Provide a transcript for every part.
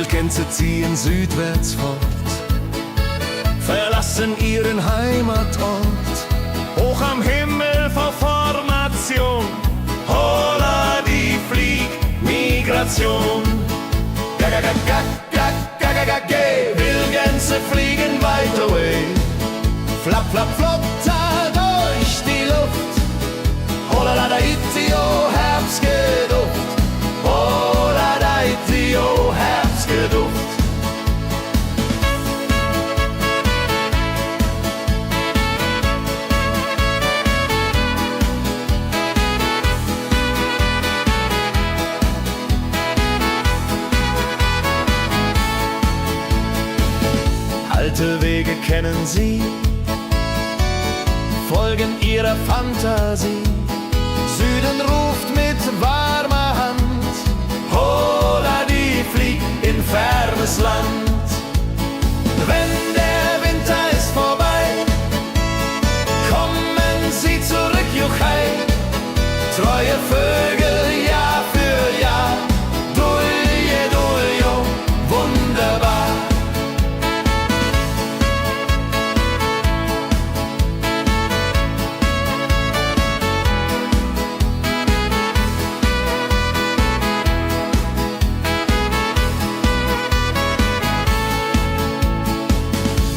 Wildgänse ziehen südwärts fort, verlassen ihren Heimatort. Hoch am Himmel vor Formation, holla die Fliegmigration. Gag, Wildgänse fliegen weit away. Flap, flap, flop, da durch die Luft. Holla da itio, Herbstgeduft. Holla da itio, Herbstgeduft. Alte Wege kennen sie, folgen ihrer Fantasie. Süden ruft mit warmer Hand, holla die flieg in fernes Land. Wenn der Winter ist vorbei, kommen sie zurück, Juchai. Treue Vögel, Jahr für Jahr, Dulje, Duljo, wunderbar.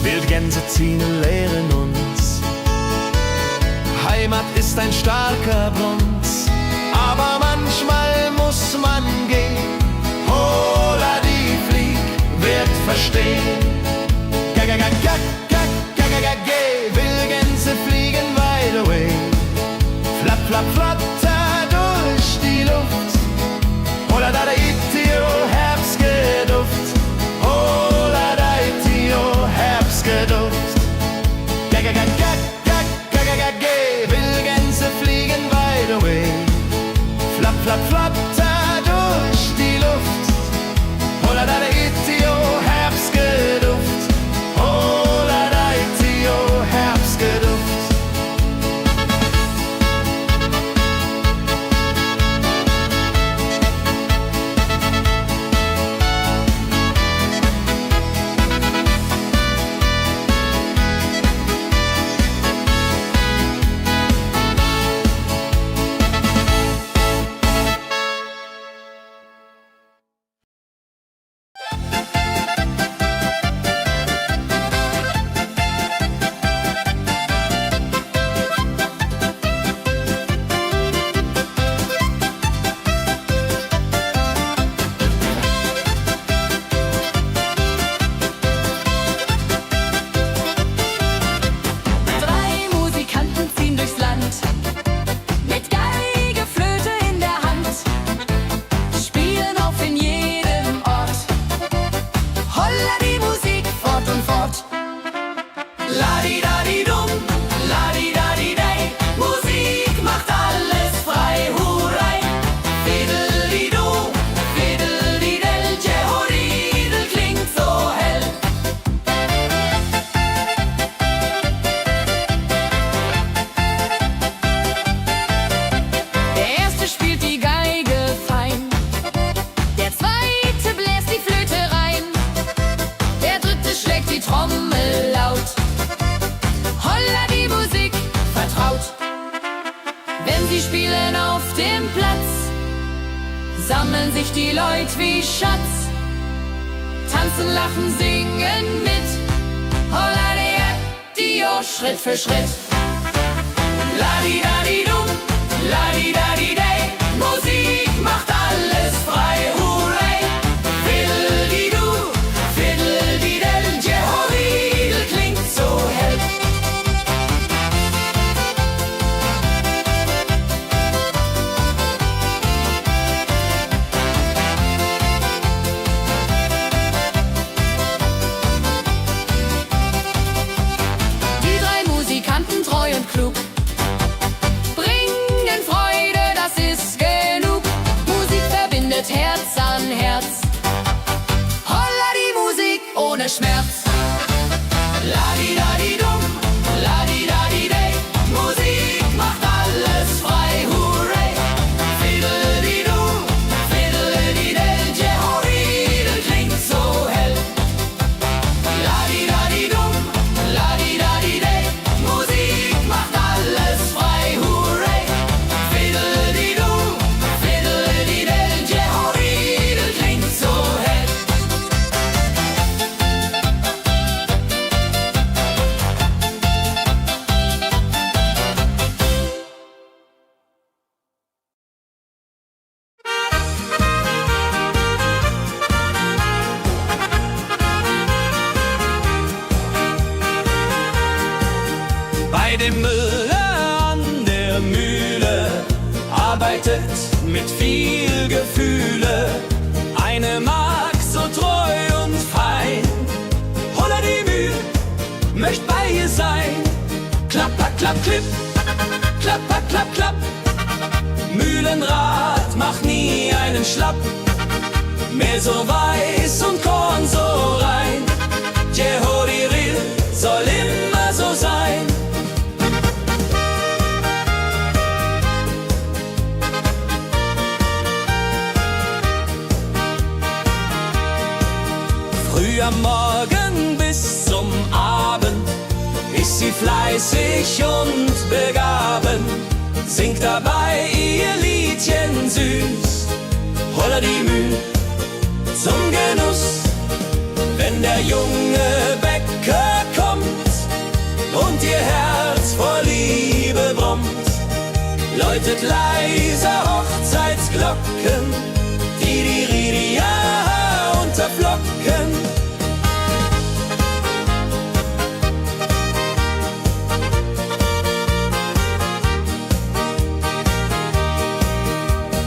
Wildgänse ziehen, lehren uns. Heimat ist ein starker Bronz, aber manchmal muss man gehen. Holla die Flieg wird verstehen. Wildgänse fliegen wide away. Flap, flap, flatter durch die Luft. Holla da itio, Herbstgeduft. Holla da itio, Herbstgeduft. Wildgänse fliegen wide away. Flap, flap, flatter durch die Luft. Holla da itio, Herbstgeduft. Holla da itio, Herbstgeduft. Sammeln sich die Leute wie Schatz, tanzen, lachen, singen mit. Holla Dio, Schritt für Schritt. Ladi-dadi-dum, ladi-dadi-day, Musik macht alles frei, hurray. Fiddle-di-du, fiddle-di-del, Jehoridel klingt so hell. Treu und klug, bringen Freude, das ist genug. Musik verbindet Herz an Herz. Holla die Musik ohne Schmerz. Ladi-dadi-dum, ladi-dadi-day, Musik macht alles frei, hurray. Fiddle-di-du, fiddle-di-del, Jehoridel klingt so dem Müller an der Mühle, arbeitet mit viel Gefühle. Eine Magd so treu und fein, Holla die Mühl möcht bei ihr sein. Klapper, klapp, klipp, klapper, klapp, klapp. Mühlenrad macht nie einen Schlapp. Mehr so weiß und Korn so rein. Jehoriril soll immer so sein. Früh am Morgen bis zum Abend ist sie fleißig und begaben, singt dabei ihr Liedchen süß. Holla die Mühl zum Genuss, wenn der junge Bäcker kommt und ihr Herz vor Liebe brummt, läutet leiser Hochzeitsglocken, die Ridia unterflocken.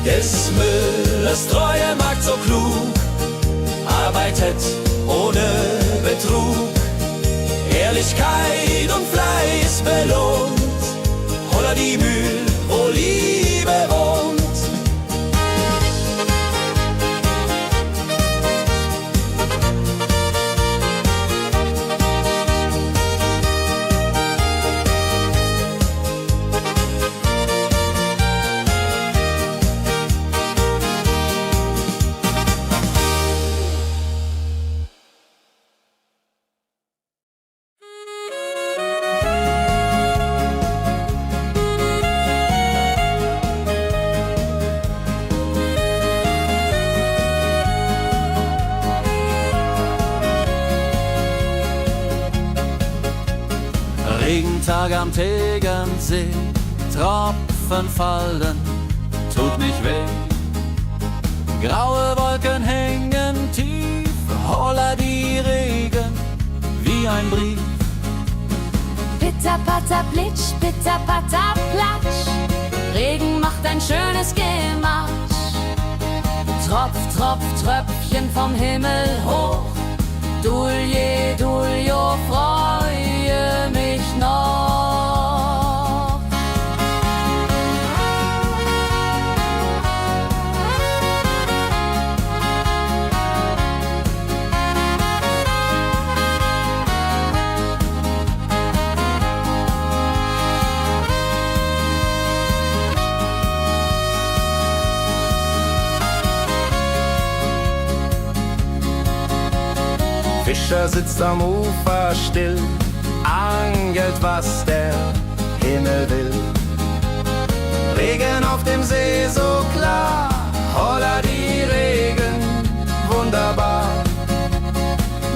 Des Müllers treue Magd so klug, arbeitet ohne Betrug, Ehrlichkeit und Fleiß belohnt. Holla die Mühl, wo Liebe wohnt. Regentag am Tegernsee, Tropfen fallen, tut nicht weh. Graue Wolken hängen tief, holla die Regen wie ein Brief. Pitter, patter, plitsch, pitter, patter, platsch. Regen macht ein schönes Gematsch. Tropf, tropf, Tröpfchen vom Himmel hoch. Dulje, Duljo, freue mich noch. Fischer sitzt am Ufer still, angelt, was der Himmel will. Regen auf dem See so klar, holla die Regen, wunderbar.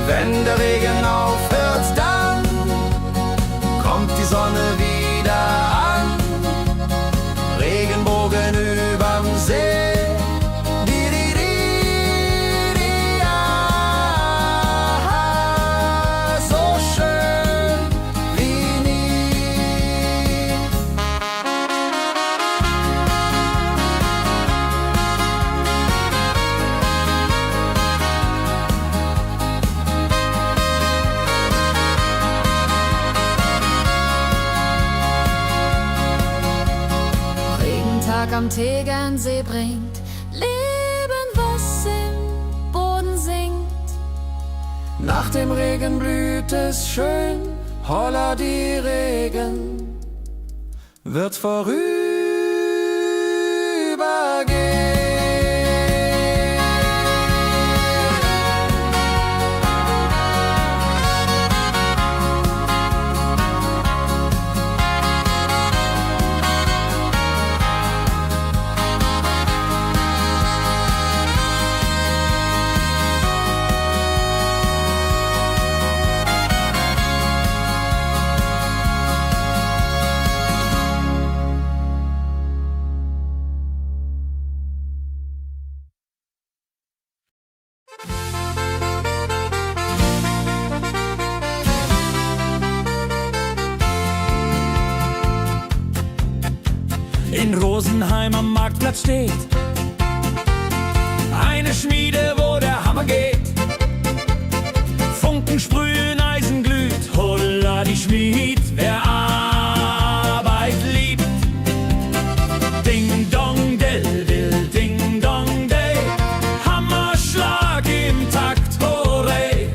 Wenn der Regen aufhört, dann kommt die Sonne wieder an. Regenbogen überm See. Am Tegernsee bringt Leben, was im Boden singt. Nach dem Regen blüht es schön, holla die Regen wird vorübergehen. in Rosenheim am Marktplatz steht. Eine Schmiede, wo der Hammer geht. Funken sprühen, Eisen glüht, holla die Schmied, wer Arbeit liebt. Ding dong del dill, ding dong day, Hammerschlag im Takt, hooray.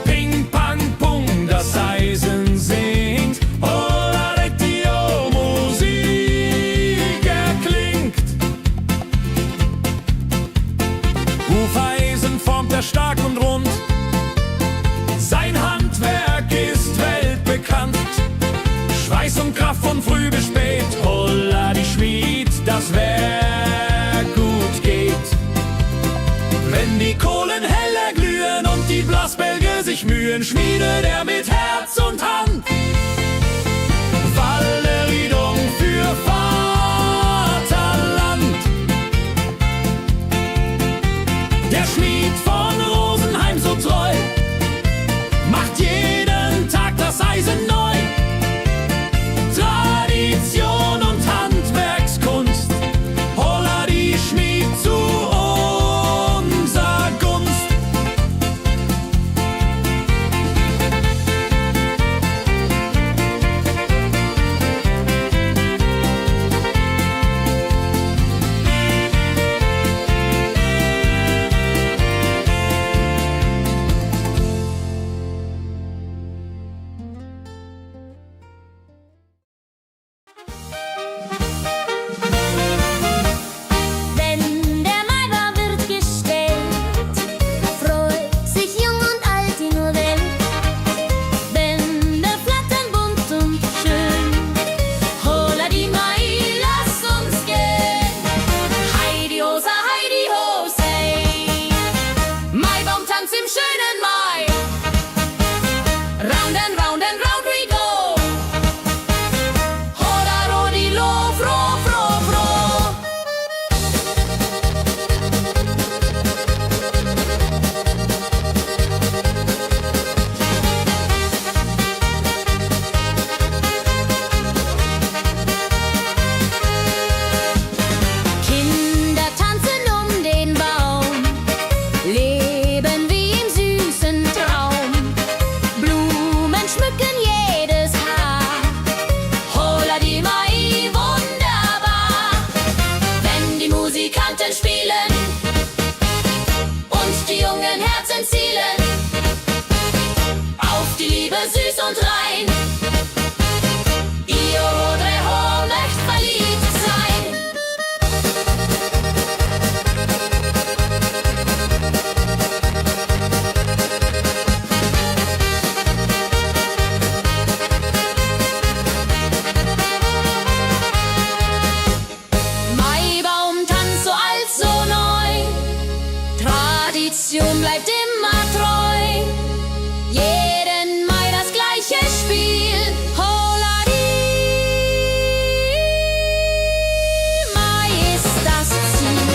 Ping pang pung, das Eisen singt, holla die Musik erklingt. Hufeisen formt er stark und rund, sein Handwerk ist weltbekannt. Schweiß und Kraft von früh bis spät, holla die Schmied, das Werk gut geht. Wenn die Kohlen heller glühen und die Blasbälge sich mühen, schmiedet er mit Herz und Hand Walleriedung für Vaterland. Der Schmied von Rosenheim so treu macht jeden Tag das Eisen neu. Tradition und Handwerkskunst, holla die Schmied zu unser Gunst. Wenn der Maibaum wird gestellt, freut sich jung und alt die nur Welt. Bänder flattern bunt und schön, holla die Mai, lass uns gehen. Heidi Hosa, Heidi Hosey, Maibaumtanz im schönen Mai. Round and round and round we go, holla rodi lo, fro, fro, fro. Kinder tanzen um den Baum, leben wie im süßen Traum. Blumen schmücken jedes Haar, holla die Mai, wunderbar. Wenn die Musikanten spielen und die jungen Herzen zielen auf die Liebe süß und rein. Ihr Hodre Ho möcht verliebt sein. Maibaumtanz so alt, so neu, Tradition bleibt immer treu. Jeden Mai das gleiche Spiel, holla die Mai ist das Ziel.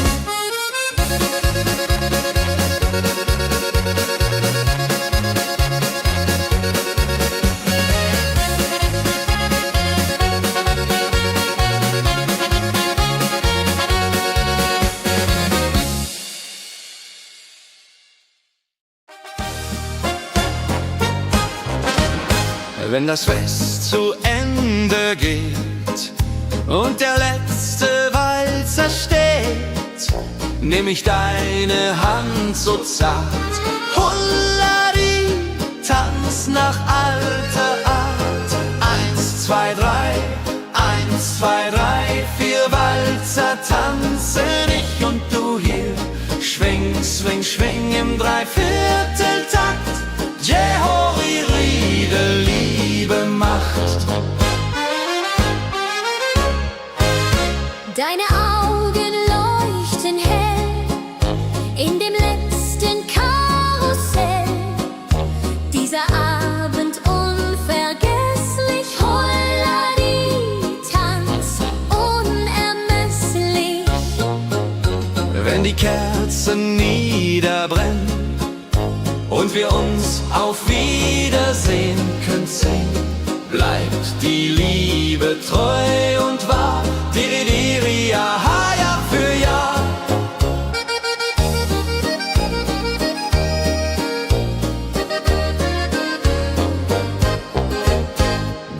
Wenn das Fest zu Ende geht und der letzte Walzer steht, nehm ich deine Hand so zart, Hullari, tanz nach alter Art. 1, 2, 3, 1, 2, 3, 4 Walzer tanzen ich und du hier. Schwing, swing, schwing im Dreivierteltakt. Jehori, Riede, Liebe, Macht. Deine Augen leuchten hell in dem letzten Karussell. Dieser Abend unvergesslich, Holladi, Tanz unermesslich. Wenn die Kerzen niederbrennen und wir uns auf Wiedersehen können sehen, bleibt die Liebe treu und wahr. Diri, Jahr für Jahr.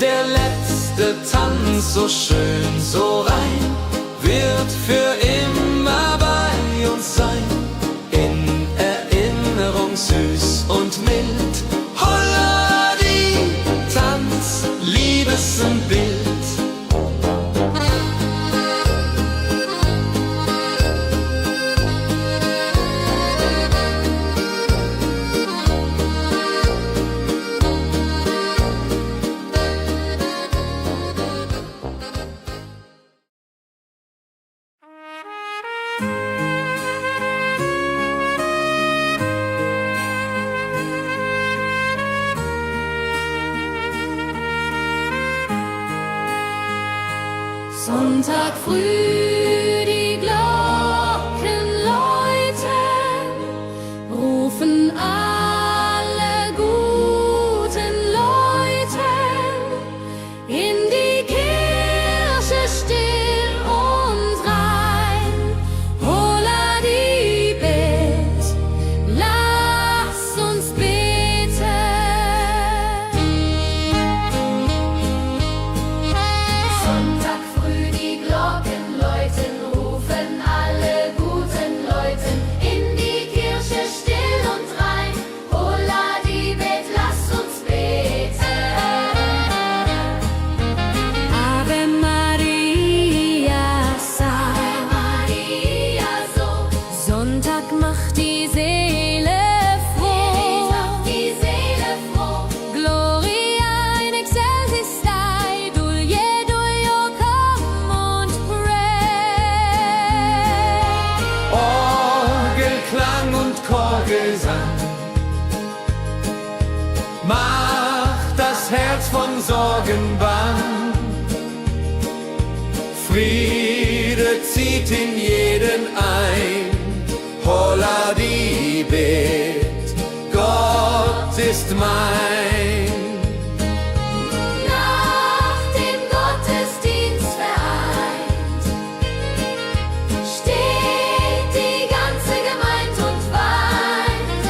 Der letzte Tanz, so schön, so rein, wird für immer bei uns sein. In Erinnerung süß und mild. Holla die Tanz, Liebesbild. Sonntag früh, die Glocken läuten, rufen alle guten Leute in die Kirche still und rein. Holla die Bet, lass uns beten. Sonntag früh, die Glocken läuten, rufen alle guten Leute in die Kirche still und rein. Holla die Bet, lass uns beten. Ave Maria, Ave Maria, so. Sonntag macht die Seele froh. Die Seele froh. Gloria in excelsis Dei, Dulio, come und pray. Orgelklang und Chorgesang macht das Herz von Sorgen bang. Friede zieht in jeden ein. Holla die Bet, Gott ist mein. Nach dem Gottesdienst vereint steht die ganze Gemeinde und weint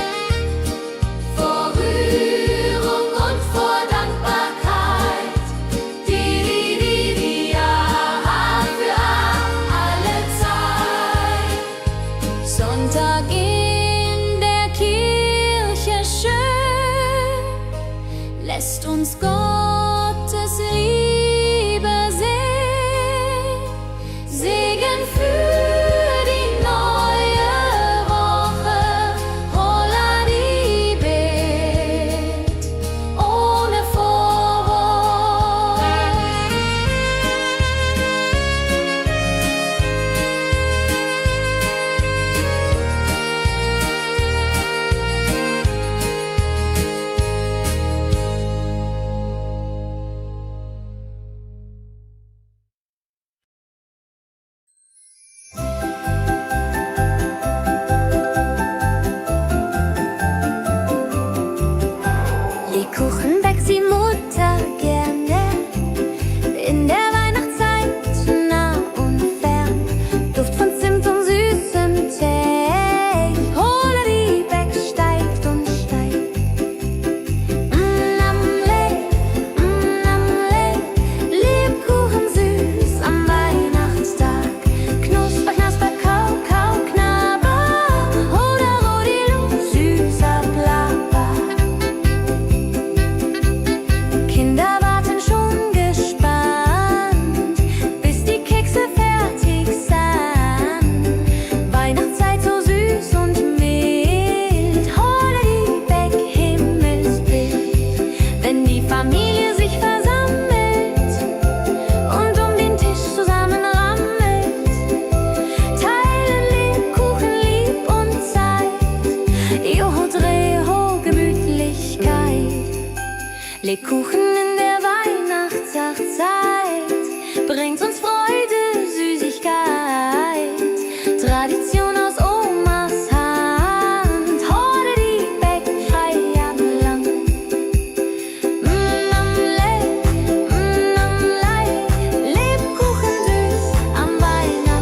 vor Rührung und vor Dankbarkeit. Die Jahr für alle Zeit. Sonntag in der Kirche schön lässt uns Gottes Liebe sehen. Segen für die neue Woche. Holla die Bet ohne Vorwurf. Lebkuchen backt die Mutter gerne in der Weihnachtszeit, nah und fern. Duft von Zimt und süßem Tee. Holla die Beck steigt und steigt. Lebkuchen süß am Weihnachtstag. Knusper, knasper, kau, kau, knabber. Holla, rodilu, süßer Plapper. Kinder warten schon gespannt, bis die Kekse fertig sind. Weihnachtszeit so süß und mild. Holla die Beck, Himmelsbild. Wenn die Familie sich versammelt und um den Tisch zusammenrammelt, teilen Lebkuchen lieb und Zeit. Joho, Dreho, Gemütlichkeit. Lebkuchen in der Weihnachtszeit bringt uns Freude, Süßigkeit. Tradition aus Omas Hand. Holla die Beck, Feierland. Lebkuchen süß am Weihnachtstag.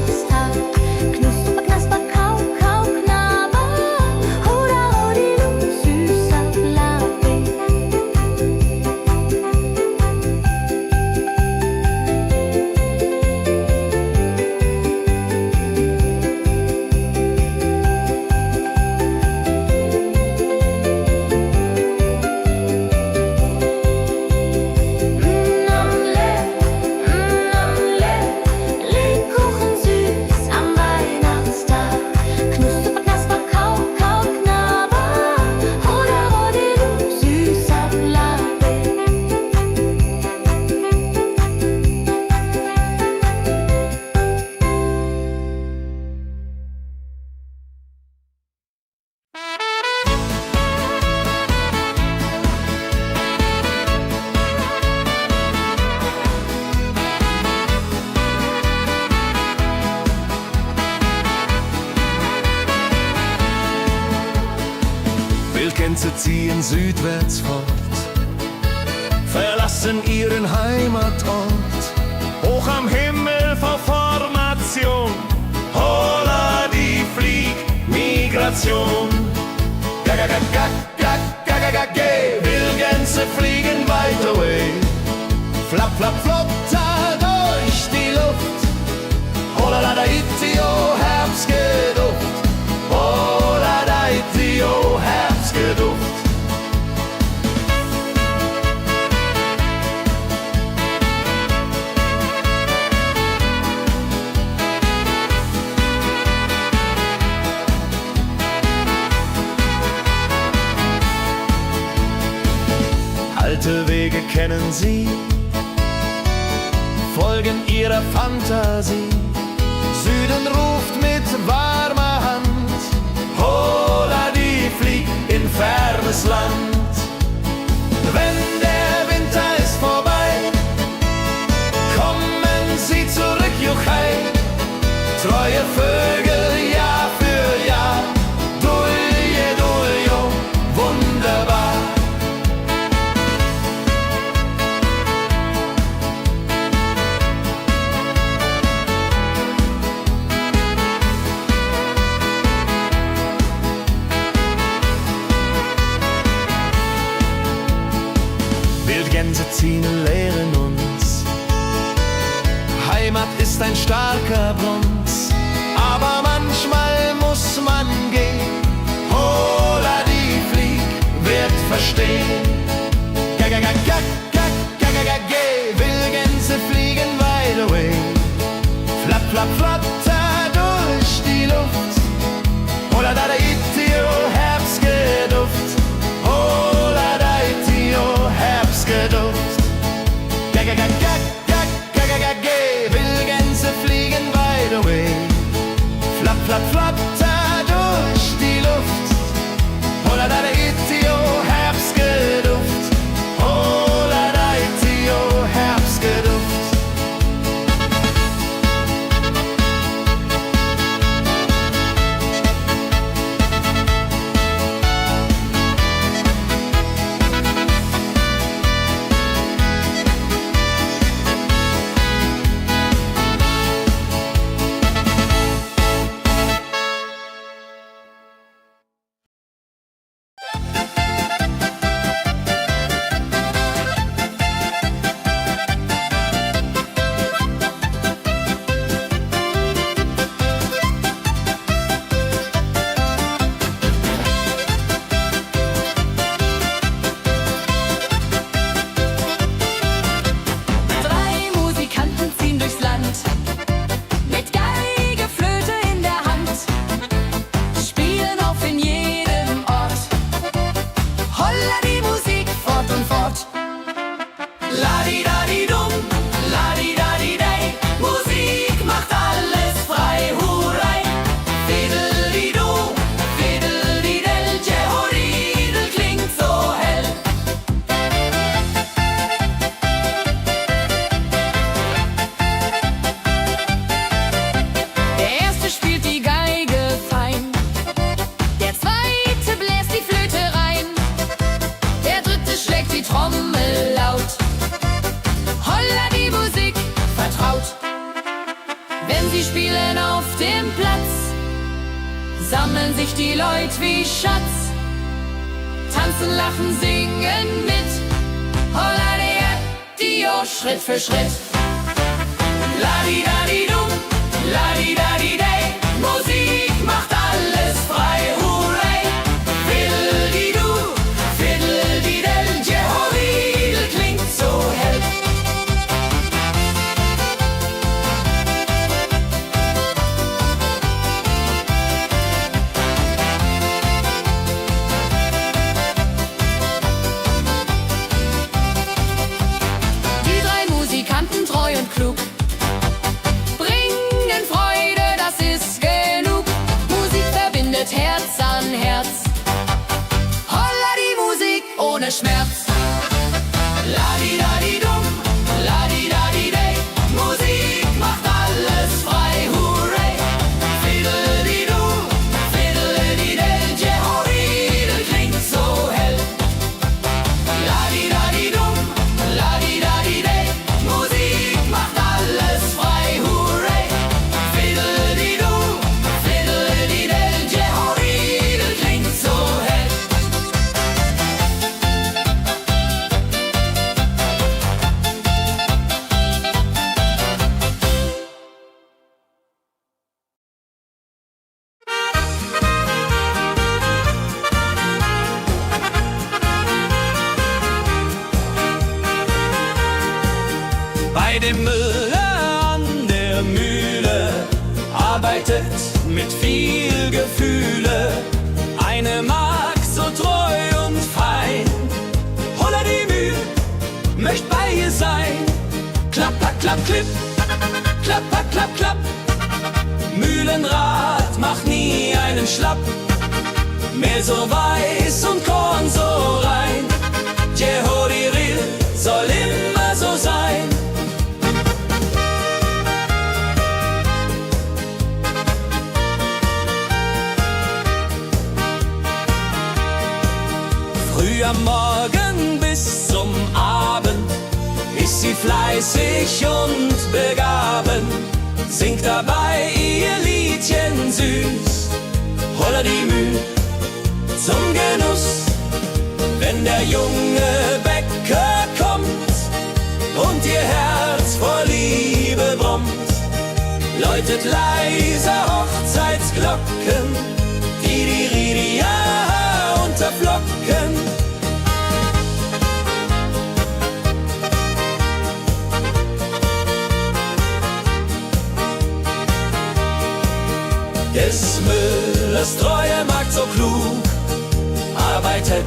Wildgänse ziehen südwärts fort, verlassen ihren Heimatort. Hoch am Himmel vor Formation, holla die Fliegmigration. Wildgänse fliegen weit away, flap, flap, flop, da durch die Luft. Holla da itio, Herbstgeduft. Holla da itio, Herbstgeduft. Alte Wege kennen sie, folgen ihrer Fantasie. Süden ruft mit warmer Hand, holla die flieg in fernes Land. Wenn der Winter ist vorbei, kommen sie zurück, Juchai. Treue Vögel Jahr für Jahr, dulje, duljo, wunderbar. Wildgänse ziehen, lehren uns. Heimat ist ein starker Bronz, aber manchmal muss man gehen. Holla die Flieg wird verstehen. Wildgänse fliegen wide away, flap, flap, flatter durch die Luft. Holla da itio, Herbstgeduft. Holla da itio, Herbstgeduft. Wildgänse fliegen wide away, flap, flap, flatter durch die Luft. Holla da itio, Herbstgeduft. Holla da itio, Herbstgeduft. Sammeln sich die Leute wie Schatz, tanzen, lachen, singen mit. Holla Dio, Schritt für Schritt. Ladi-dadi-dum, ladi-dadi-day, Musik macht alles frei, hurray. Fiddle-di-du, fiddle-di-del, Jehoridel klingt so hell. Treu und klug, bringen Freude, das ist genug. Musik verbindet Herz an Herz. Holla die Musik ohne Schmerz. Ladi-dadi-dum, ladi-dadi-day, Musik macht alles frei, hurray. Fiddle-di-du, fiddle-di-del, Jehoridel klingt so klapp, klipp, klapp, klapp, klapp, klapp. Mühlenrad macht nie einen Schlapp. Mehl so weiß und Korn so rein. Jehodiril soll immer so sein. Früh am Morgen bis zum Abend ist sie fleißig und begaben, singt dabei ihr Liedchen süß. Holla die Mühl zum Genuss, wenn der junge Bäcker kommt und ihr Herz vor Liebe brummt, läutet leiser Hochzeitsglocken, die Ridia unterflocken. Des Müllers treue Magd so klug, arbeitet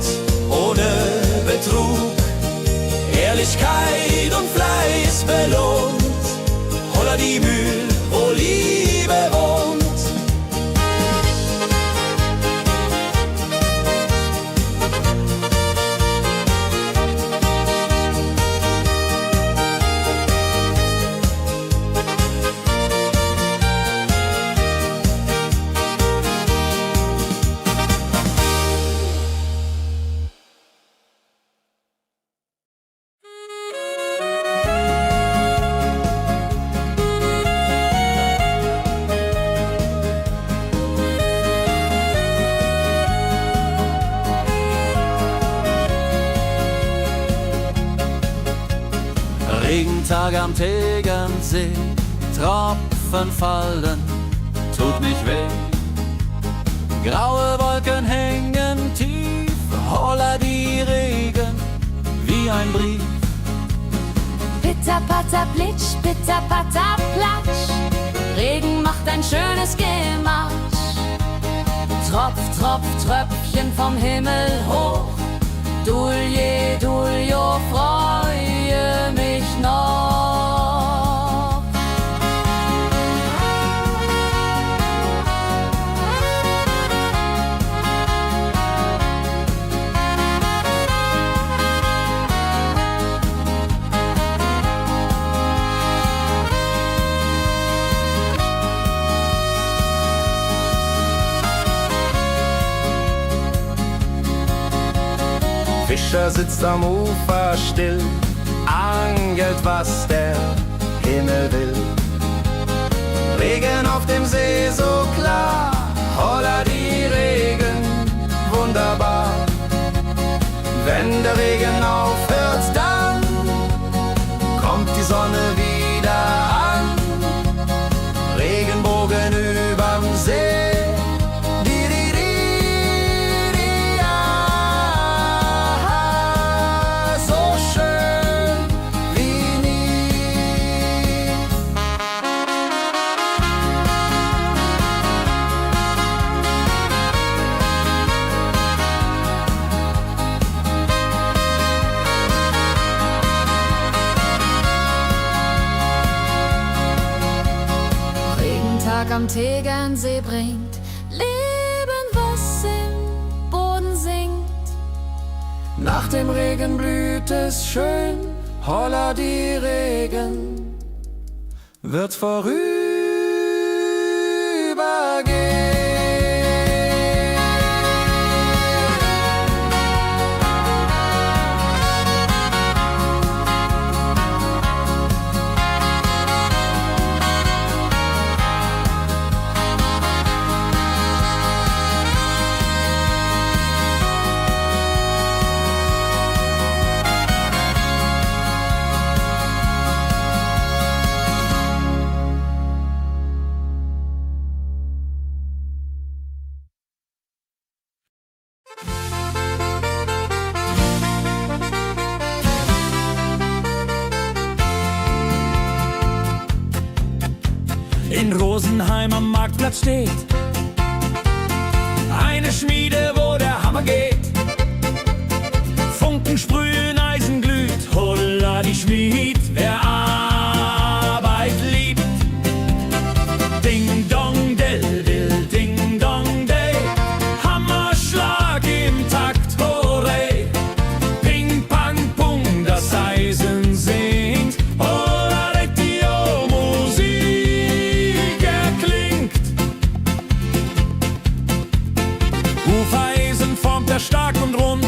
ohne Betrug, Ehrlichkeit und Fleiß belohnt. Holla die Mühl, wo Liebe wohnt. Regentag am Tegernsee, Tropfen fallen, tut nicht weh. Graue Wolken hängen tief, holla die Regen wie ein Brief. Pitter, patter, plitsch, pitter, patter, platsch. Regen macht ein schönes Gemarsch. Tropf, Tropf, Tröpfchen vom Himmel hoch. Dulje, Duljo, freue mich noch. Fischer sitzt am Ufer still, angelt, was der Himmel will. Regen auf dem See so klar, holla die Regen, wunderbar. Wenn der Regen aufhört, dann kommt die Sonne wieder an. Regenbogen überm See. Am Tegernsee bringt Leben, was im Boden singt. Nach dem Regen blüht es schön, holla die Regen wird vorübergehen. In Rosenheim am Marktplatz steht eine Schmiede, wo der Hammer geht. Funken sprühen, Eisen glüht, holla die Schmied, wer er stark und rund.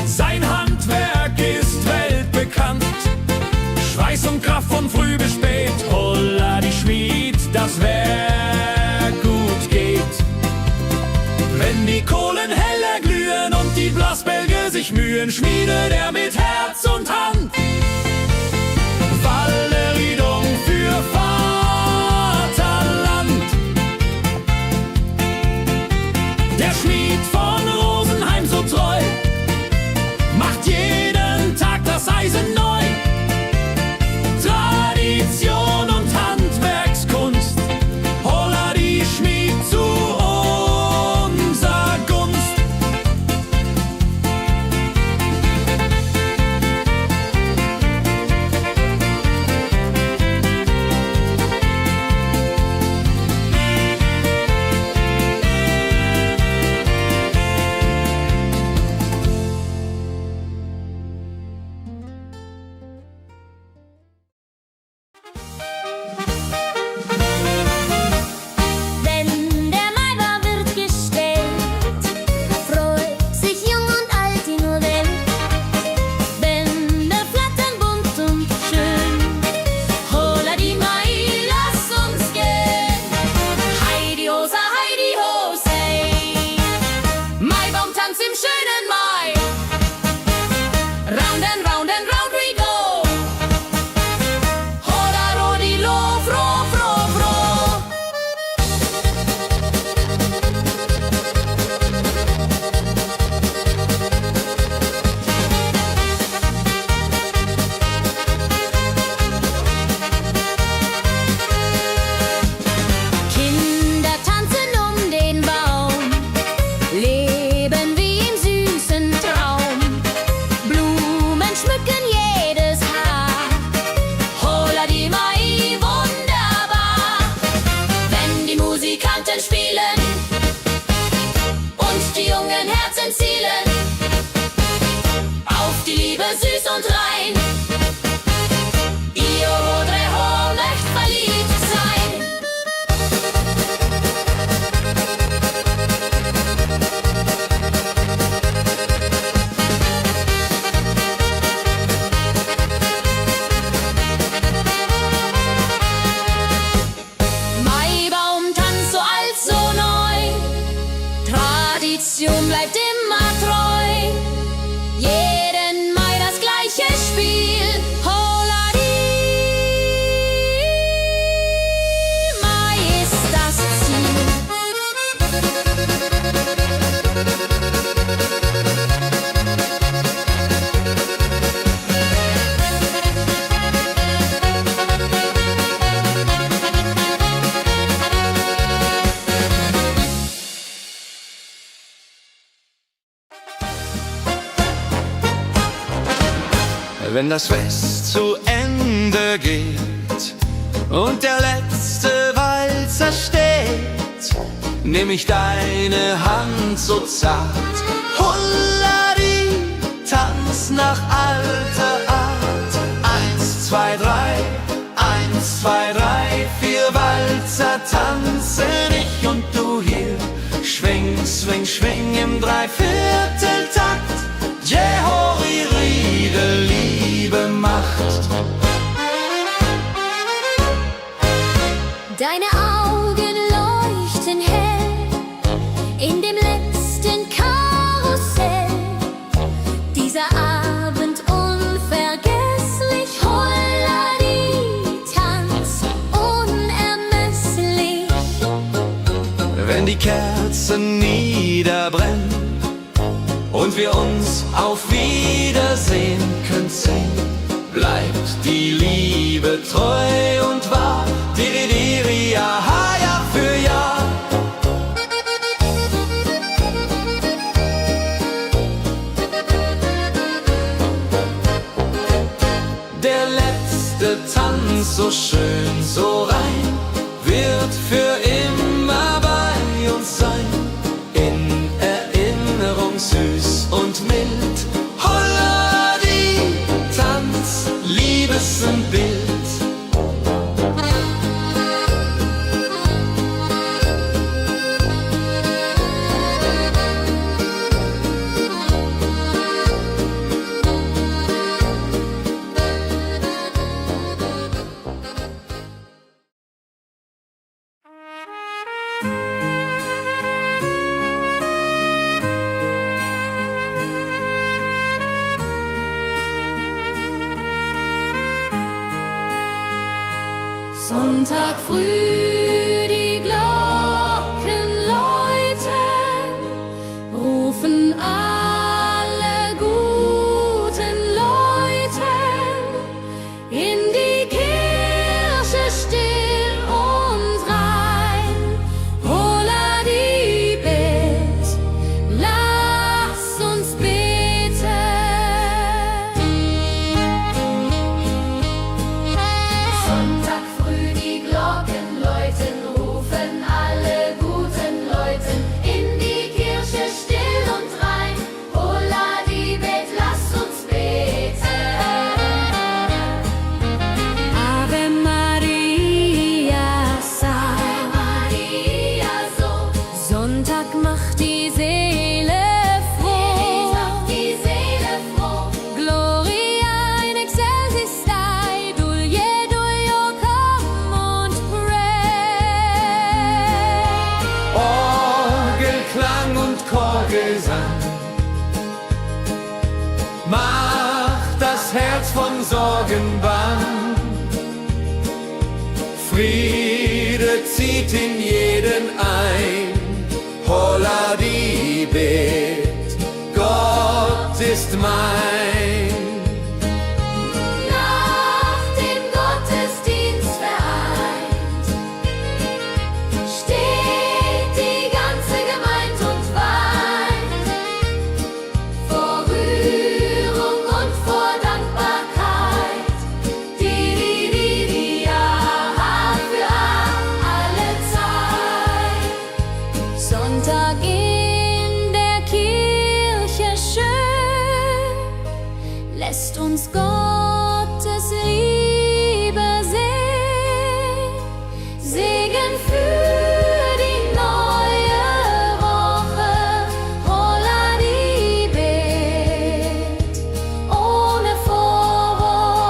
Sein Handwerk ist weltbekannt. Schweiß und Kraft von früh bis spät. Holla die Schmied, das Werk gut geht. Wenn die Kohlen heller glühen und die Blasbälge sich mühen, schmiedet er mit Herz und Hand Walleriedung für Vaterland. Der Schmied von Rosenheim so treu macht jeden Tag das Eisen neu. Tradition und Handwerkskunst, holla die Schmied zu unser Gunst. Wenn der Maibaum wird gestellt, freut sich jung und alt die nur Welt. Bänder flattern bunt und schön, holla die Mai, lass uns gehen. Heidi Hosa, Heidi Hosei, Maibaumtanz im schönen Mai. Round and round and round we go. Holla rodilo, fro, fro, fro. Kinder tanzen um den Baum, leben wie im süßen Traum. Blumen schmücken jedes Haar, holla die Mai, wunderbar. Wenn die Musikanten spielen und die jungen Herzen zielen auf die Liebe süß und rein. Io Rodreho möcht verliebt sein. Maibaumtanz so alt, so neu, Tradition bleibt immer treu. Jeden Mai das gleiche Spiel, holla die Mai ist das Ziel. Wenn das Fest zu Ende geht und der letzte Walzer steht, nehm ich deine Hand so zart. Holla die, tanz nach alter Art. 1, 2, 3, 1, 2, 3, 4 Walzer tanzen ich und du hier. Schwing, swing, schwing im Dreivierteltakt. Jehori Riede, Liebe macht. Deine Augen leuchten hell in dem letzten Karussell. Dieser Abend unvergesslich, holla die, tanz unermesslich. Wenn die Kerzen niederbrennen und wir uns auf Wiedersehen können sehen, bleibt die Liebe treu und wahr. Diridiri, aha, Jahr für Jahr. Der letzte Tanz so schön, so rein, wird für immer bei uns sein. In Erinnerung süß und mild. Holla die, Tanz, Liebesbild. Sonntag früh die Glocken läuten, rufen alle guten Leute in die Kirche still und rein. Holla die Bet, lass uns beten. Sonntag früh die Glocken läuten, rufen alle guten Leute in die Kirche still und rein. Holla die Bet, lass uns beten. Ave Maria, Ave Maria, so Sonntag macht die Seele froh. macht die Seele froh. Gloria in excelsis Dei, Dulio, come und pray. Orgelklang und Chorgesang macht das Herz von Sorgen bang. Friede zieht in jeden ein. Holla die Bet, Gott ist mein. Nach dem Gottesdienst vereint steht die ganze Gemeinde und weint vor Rührung und vor Dankbarkeit. Die ja für alle Zeit. Sonntag in der Kirche schön, lässt uns Gottes Liebe sehen. Segen für die neue Woche, holla die Bet, ohne Vorwurf.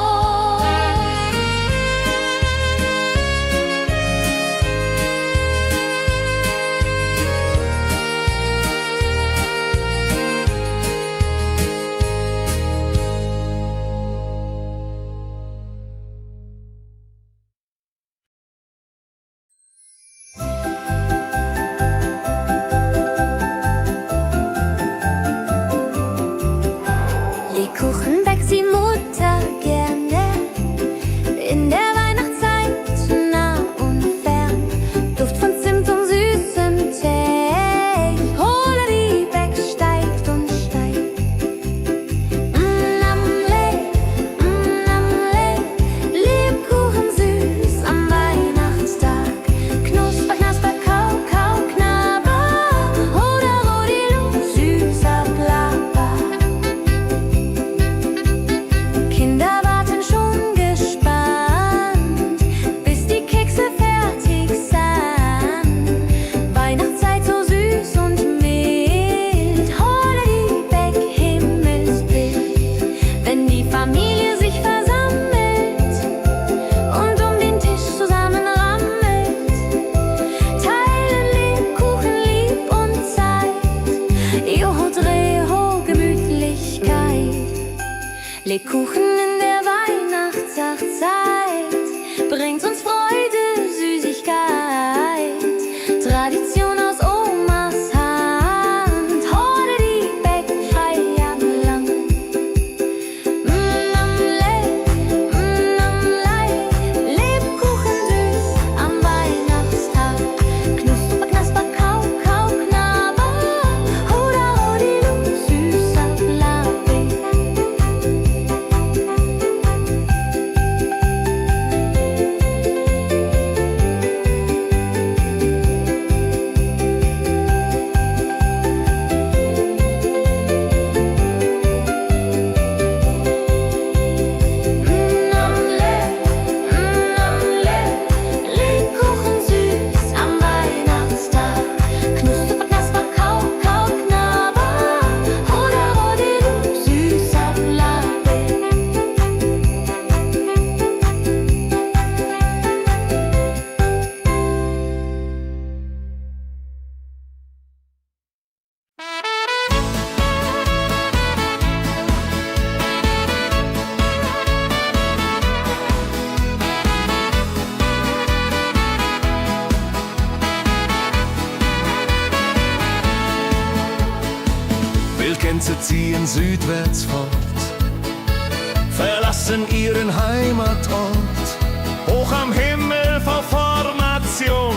Lebkuchen backt die Mutter gerne in der Weihnachtszeit, nah und fern. Duft von Zimt und süßem Tee. Holla die Beck steigt und steigt. Lebkuchen süß am Weihnachtstag. Knusper, knasper, kau, kau, knabber. Hoda, rodilu, süßer Plapper. Kinder warten schon gespannt, bis die Kekse fertig sind. Weihnachtszeit so süß und mild, holla die Beck, Himmelsbild. Wenn die Familie sich versammelt und um den Tisch zusammen rammelt, teilen Lebkuchen lieb und Zeit. Joho, Dreho, Gemütlichkeit. Lebkuchen in der Weihnachtszeit bringt uns Freude, Süßigkeit. Tradition aus Omas Hand, holla die Beck, Feierlang. Lebkuchen süß am Weihnachtstag. Knusper, knasper, kau, kau, knabber. Hoda, rodilu, süßer Plapper. Wildgänse ziehen südwärts fort, verlassen ihren Heimatort. Hoch am Himmel vor Formation,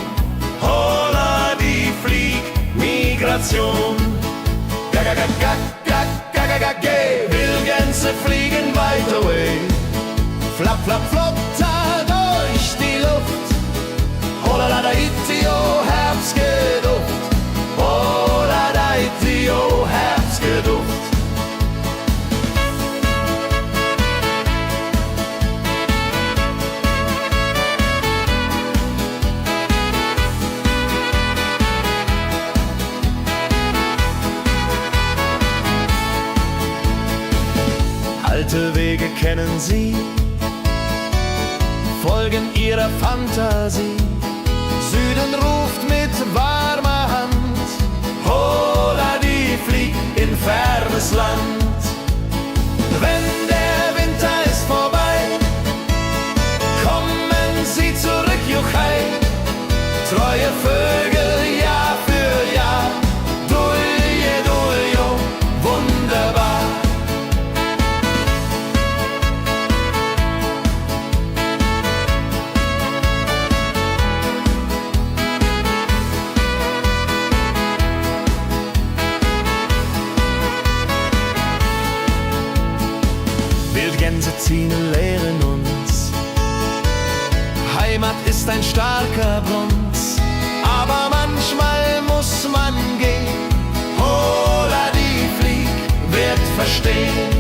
holla die Fliegmigration. Wildgänse fliegen weit away, flap, flap, flop, da durch die Luft. Holla da itio, Herbstgeduft. Holla da itio, Herbstgeduft. Alte Wege kennen sie, folgen ihrer Fantasie. Süden ruft mit warmer Hand, holla die flieg in fernes Land. Wenn der Winter ist vorbei, kommen sie zurück, Juchai. Treue Vögel Jahr für Jahr, dulje, duljo, wunderbar. Wildgänse ziehen, lehren uns. Heimat ist ein starker Bronz, aber manchmal muss man gehen. Holla die Flieg wird verstehen.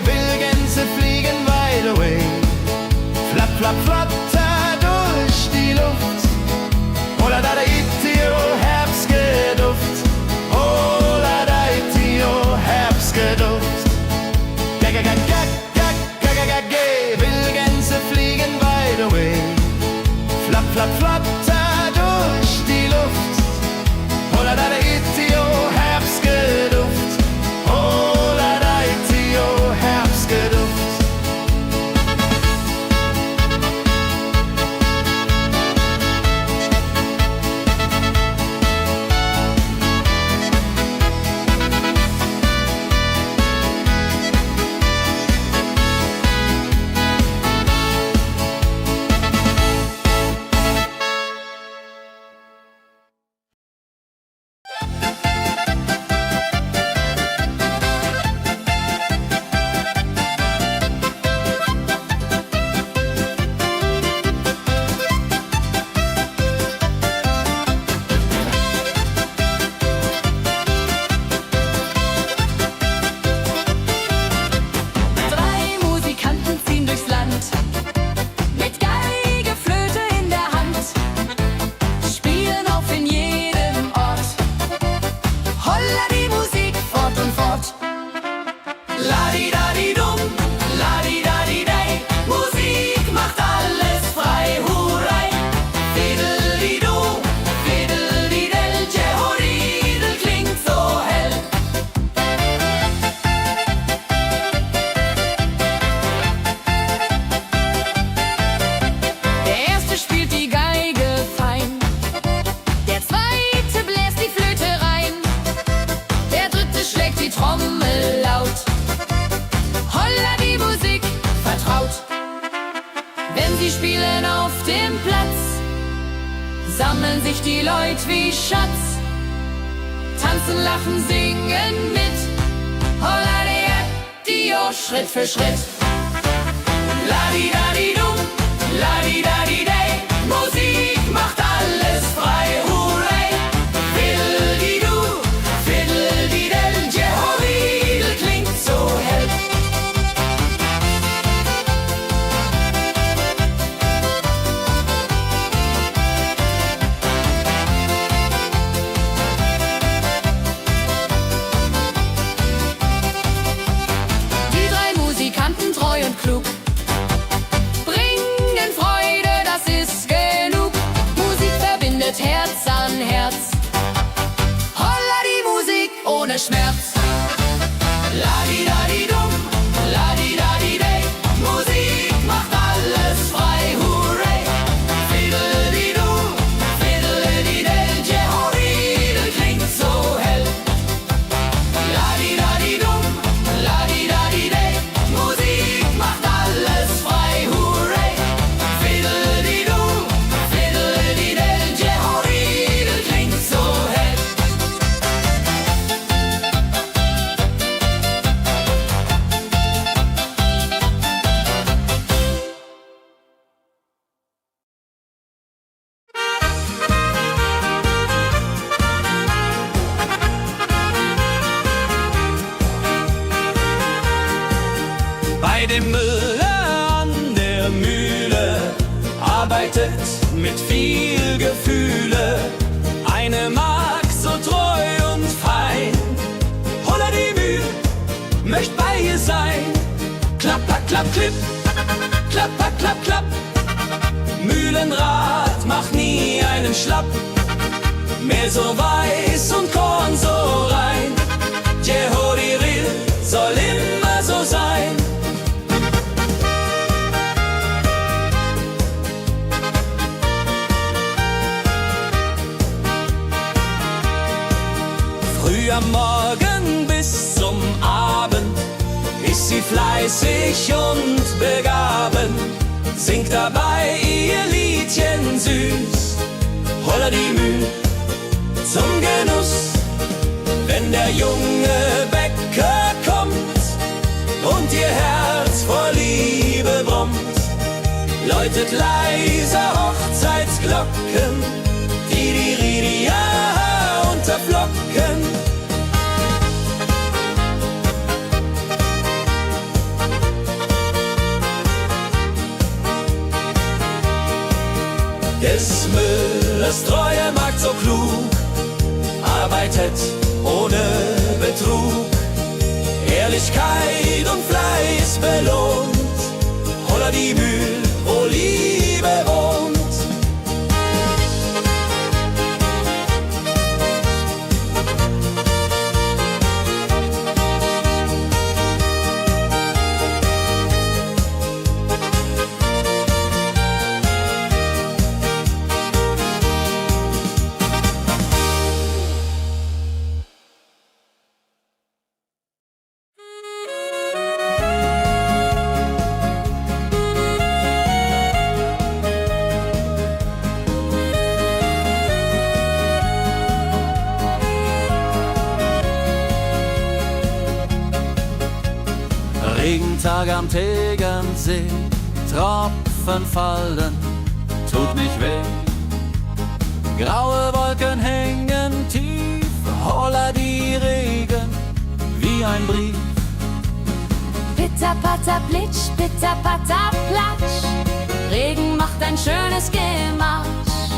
Wildgänse fliegen wide away, flap, flap, flatter durch die Luft. Holla da itio, Herbstgeduft. Holla da itio, Herbstgeduft. Wildgänse fliegen wide away, flap, flap, flatter durch die Luft. Holla da itio, Herbstgeduft. Holla da itio, Herbstgeduft. sammeln sich die Leute wie Schatz, tanzen, lachen, singen mit. Holla Dio, Schritt für Schritt. Ladi-dadi-dum, ladi-dadi-day, Musik macht alles frei, hurray. Fiddle-di-du, fiddle-di-del, Jehoridel klingt so hell. Die drei Musikanten, treu und klug, bringen Freude, das ist genug. Musik verbindet Herz an Herz. Holla die Musik ohne Schmerz. Ladi-dadi-dum, ladi-dadi-day, Musik macht alles frei, hurray. Fiddle-di-du, fiddle-di-del, Jehoridel klingt so dem Müller an der Mühle arbeitet mit viel Gefühle eine Magd so treu und fein. Holla die Mühl, möcht bei ihr sein. Klapp, klapp, klapp, klipp, klapp, klapp, klapp, klapp. Mühlenrad macht nie einen Schlapp. Mehl so weiß und Korn so rein. Jehodiril soll immer so sein. Früh am Morgen bis zum Abend ist sie fleißig und begaben, singt dabei ihr Liedchen süß. Holla die Mühl zum Genuss, wenn der junge Bäcker kommt und ihr Herz vor Liebe brummt, läutet leiser Hochzeitsglocken, die unterflocken. Des Müllers treue Magd so klug, arbeitet ohne Betrug, Ehrlichkeit und Fleiß belohnt. Holla die Mühl, wo Liebe wohnt. Regentag am Tegernsee, Tropfen fallen, tut nicht weh. Graue Wolken hängen tief, holla die Regen wie ein Brief. Pitter, patter, plitsch, pitter, patter, platsch. Regen macht ein schönes Gematsch.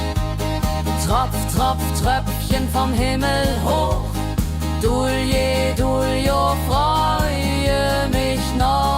Tropf, Tropf, Tröpfchen vom Himmel hoch. Dulje, Duljo, freue mich noch.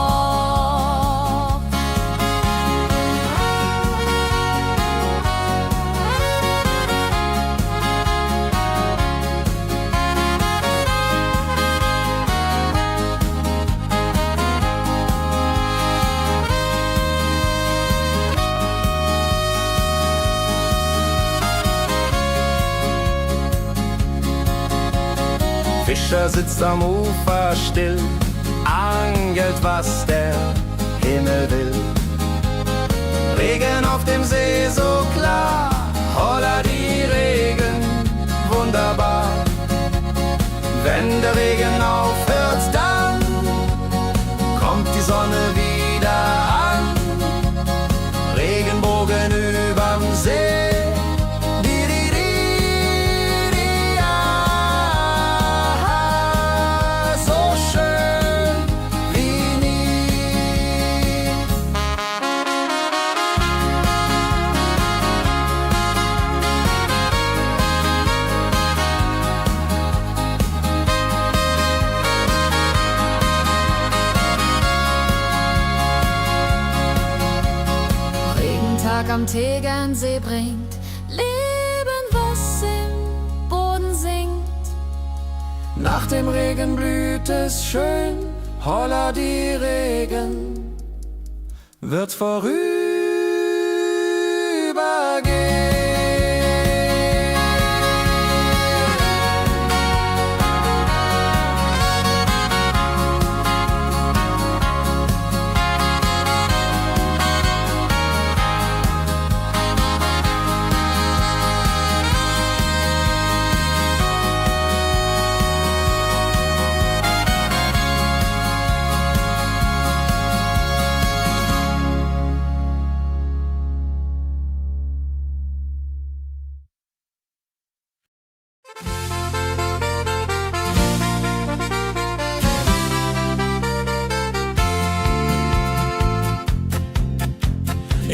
Fischer sitzt am Ufer still, angelt, was der Himmel will. Regen auf dem See so klar, holla die Regen, wunderbar. Wenn der Regen aufhört, dann kommt die Sonne wieder an. Regenbogen überm See. Am Tegernsee bringt Leben, was im Boden singt. Nach dem Regen blüht es schön, holla die Regen wird vorübergehen.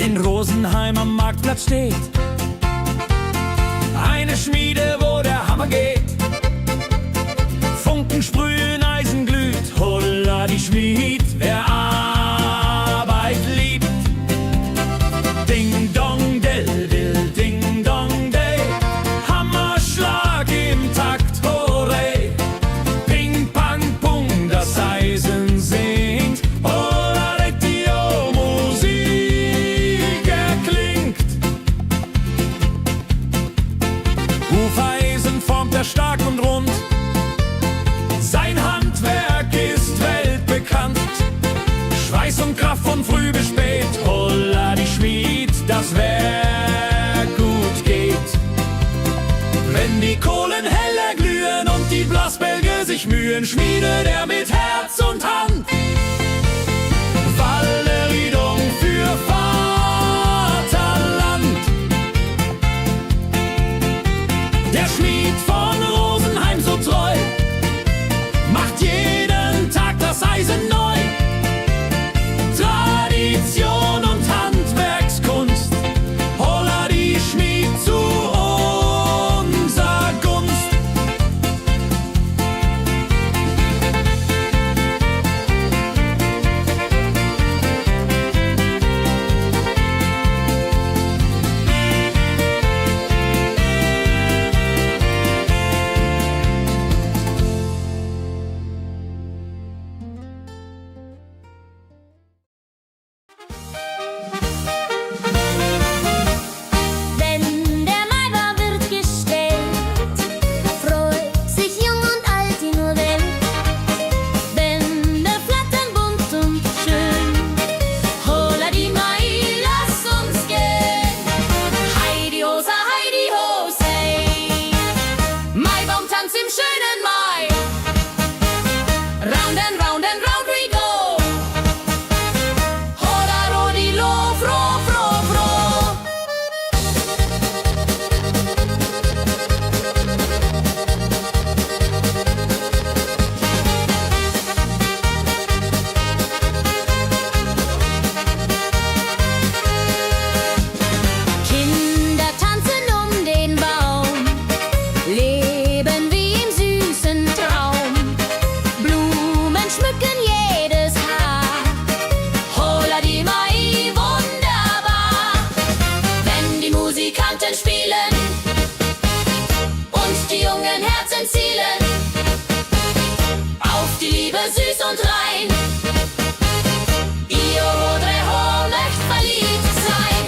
in Rosenheim am Marktplatz steht eine Schmiede, wo der Hammer geht. Funken sprühen, Eisen glüht, holla die Schmied, wer Arbeit liebt. Ding dong del dill, ding dong day, Hammerschlag im Takt, hurray. Ping pang pung, das Eisen singt, holla Dio, Musik erklingt. Hufeisen formt er stark und rund, sein Handwerk ist weltbekannt. Schweiß und Kraft von früh bis spät, holla die Schmied, das Werk gut geht. Wenn die Kohlen heller glühen und die Blasbälge sich mühen, schmiedet er mit Herz und Hand Walleriedung für Vaterland. Der Schmied von Rosenheim so treu macht jeden Tag das Eisen neu. Tradition und Handwerkskunst, holla die Schmied zu unser Gunst. Wenn der Maibaum wird gestellt, freut sich jung und alt die nur Welt. Bänder flattern bunt und schön, holla die Mai, lass uns gehen. Heidi Hosa, Heidi Hosey, Maibaumtanz im schönen Mai. Round and round and round we go. Hoda rodi lo, fro, fro, fro. Kinder tanzen den Baum, leben wie im süßen Traum. Blumen schmücken jedes Haar, Holla die Mai, wunderbar. Wenn die Musikanten spielen und die jungen Herzen zielen auf die Liebe süß und rein. Io Rodreho möcht verliebt sein.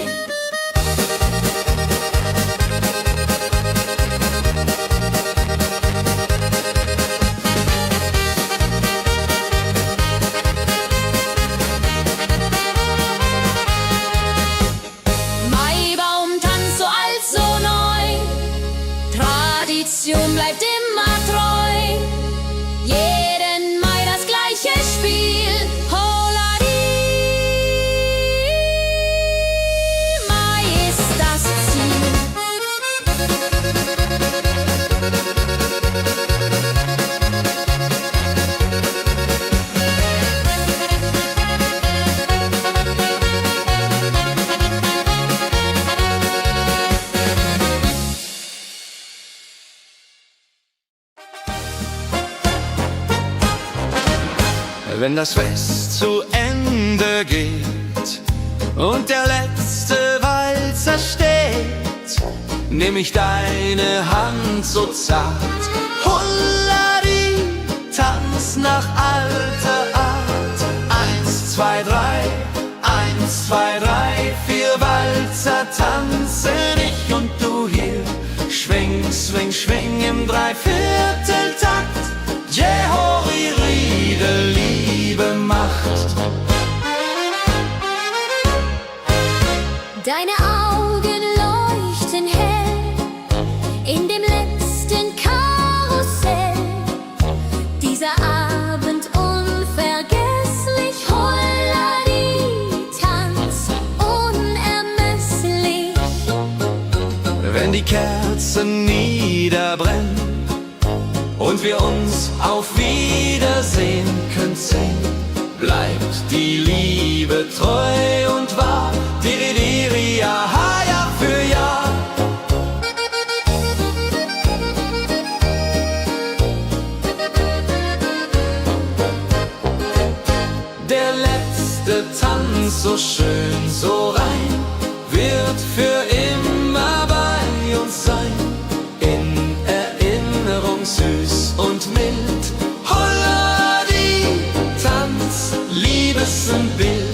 Maibaumtanz so alt, so neu, Tradition bleibt immer treu. Jeden Mai das gleiche Spiel, holla die Mai ist das Ziel. Wenn das Fest zu Ende geht und der letzte Walzer steht, nehm ich deine Hand so zart, Hulladi, tanz nach alter Art. 1, 2, 3, 1, 2, 3, 4 Walzer tanzen ich und du hier. Schwing, swing, schwing im Dreivierteltakt. Jehori Riede, Liebe macht. deine Augen leuchten hell in dem letzten Karussell. Dieser Abend unvergesslich, Holladi, Tanz unermesslich. Wenn die Kerzen niederbrennen und wir uns auf Wiedersehen können sehen, bleibt die Liebe treu und wahr. Diri, ja, Jahr für Jahr. Der letzte Tanz, so schön, so rein, wird für immer bei uns sein. In Erinnerung süß und mild. Holla die Tanz, Liebesbild.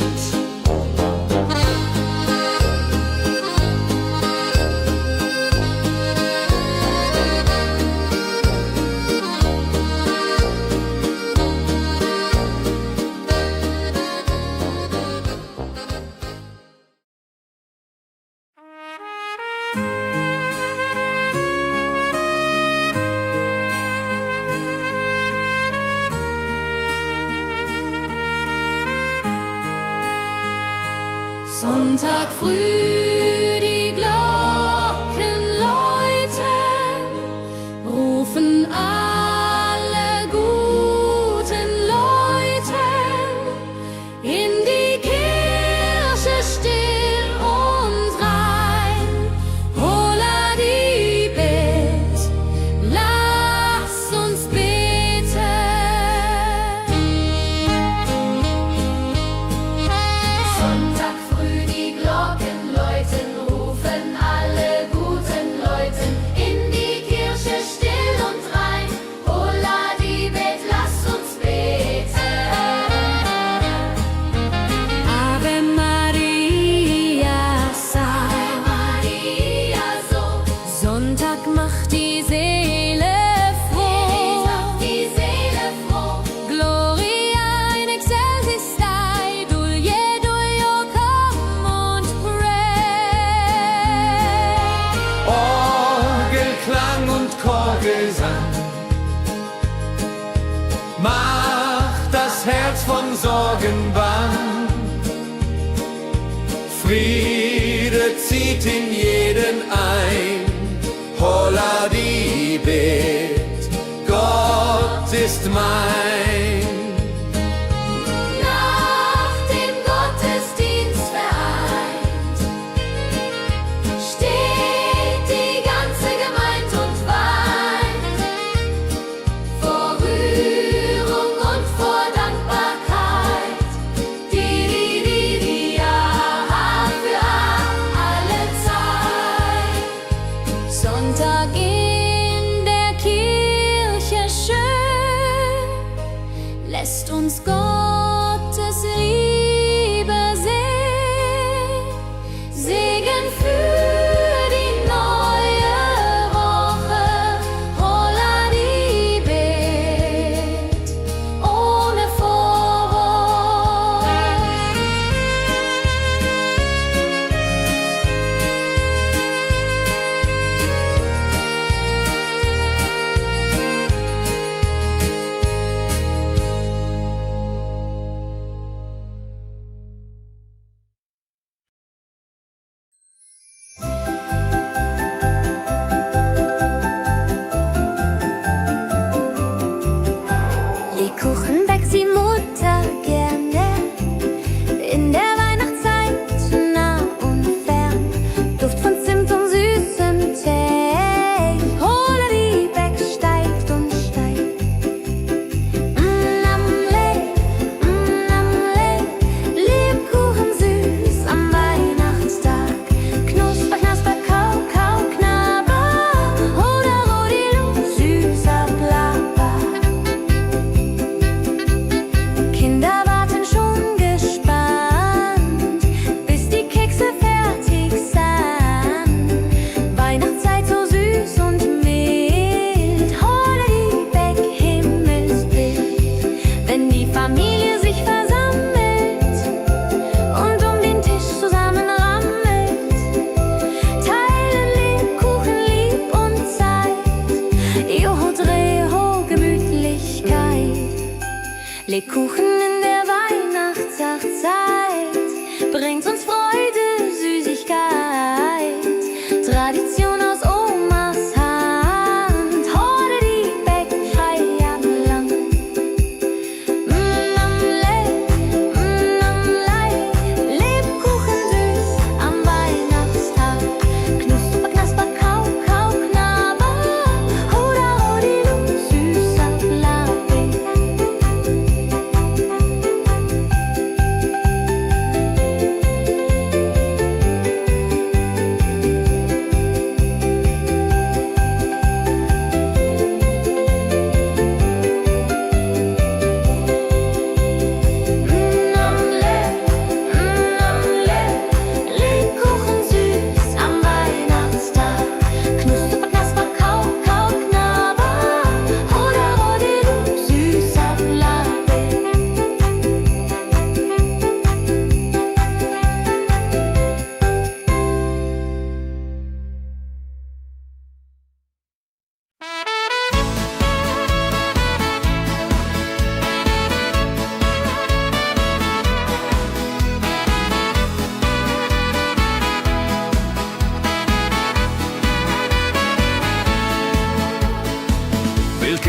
Sonntag früh, die Glocken läuten, rufen alle guten Leute in die Kirche still und rein. Holla die Bet, lass uns beten. Sonntag früh die Glocken läuten, rufen alle guten Leute in die Kirche still und rein. Holla die Bet, lass uns beten. Ave Maria, Ave Maria, so Sonntag macht die Seele froh. macht die Seele froh. Gloria in excelsis Dei, Dulio, come und pray. Orgelklang und Chorgesang macht das Herz von Sorgen bang. Friede zieht in jeden ein. Holla die Bet, Gott ist mein. Nach dem Gottesdienst vereint steht die ganze Gemeinde und weint vor Rührung und vor Dankbarkeit. Die Jahr für alle Zeit. Sonntag in der Kirche schön, lässt uns Gottes Liebe sehen. Segen für die neue Woche, holla die Bet, ohne Vorwurf. Lebkuchen backt die Mutter gerne in der Weihnachtszeit, nah und fern. Duft von Zimt und süßem Tee. Holla die Beck steigt und steigt. Lebkuchen süß am Weihnachtstag. Knusper, knasper, kau, kau, knabber. Holla, rodilu, süßer Plapper. Kinder warten schon gespannt, bis die Kekse fertig sind. Weihnachtszeit so süß und mild. Holla die Beck, Himmelsbild. Wenn die Familie sich versammelt und um den Tisch zusammenrammelt, teilen Lebkuchen lieb und Zeit. Joho, Dreho, Gemütlichkeit. Lebkuchen in der Weihnachtszeit bringt uns Freude, Süßigkeit. Tradition aus Omas Hand. Holla die Beck, Feierland.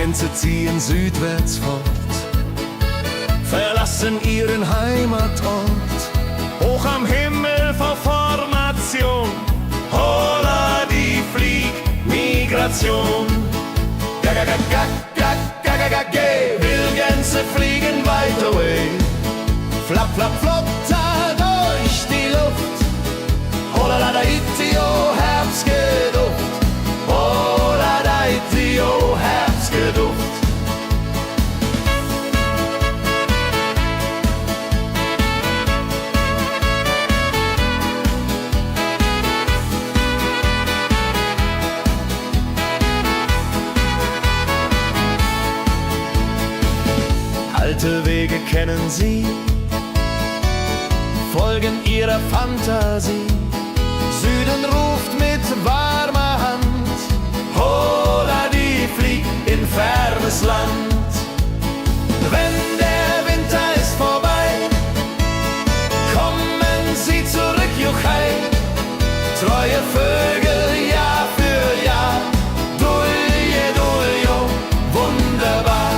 Gänse ziehen südwärts fort, verlassen ihren Heimatort. Hoch am Himmel vor Formation, holla die Fliegmigration. Wildgänse fliegen weit away, flap, flap, flop, da durch die Luft. Holla da da itio, Herbstgeduft. Holla da itio, Herbstgeduft. Alte Wege kennen sie, folgen ihrer Fantasie. Süden ruft mit warmer Hand, holla die flieg in fernes Land. Wenn der Winter ist vorbei, kommen sie zurück, Juchai. Treue Vögel Jahr für Jahr, dulje, duljo, wunderbar.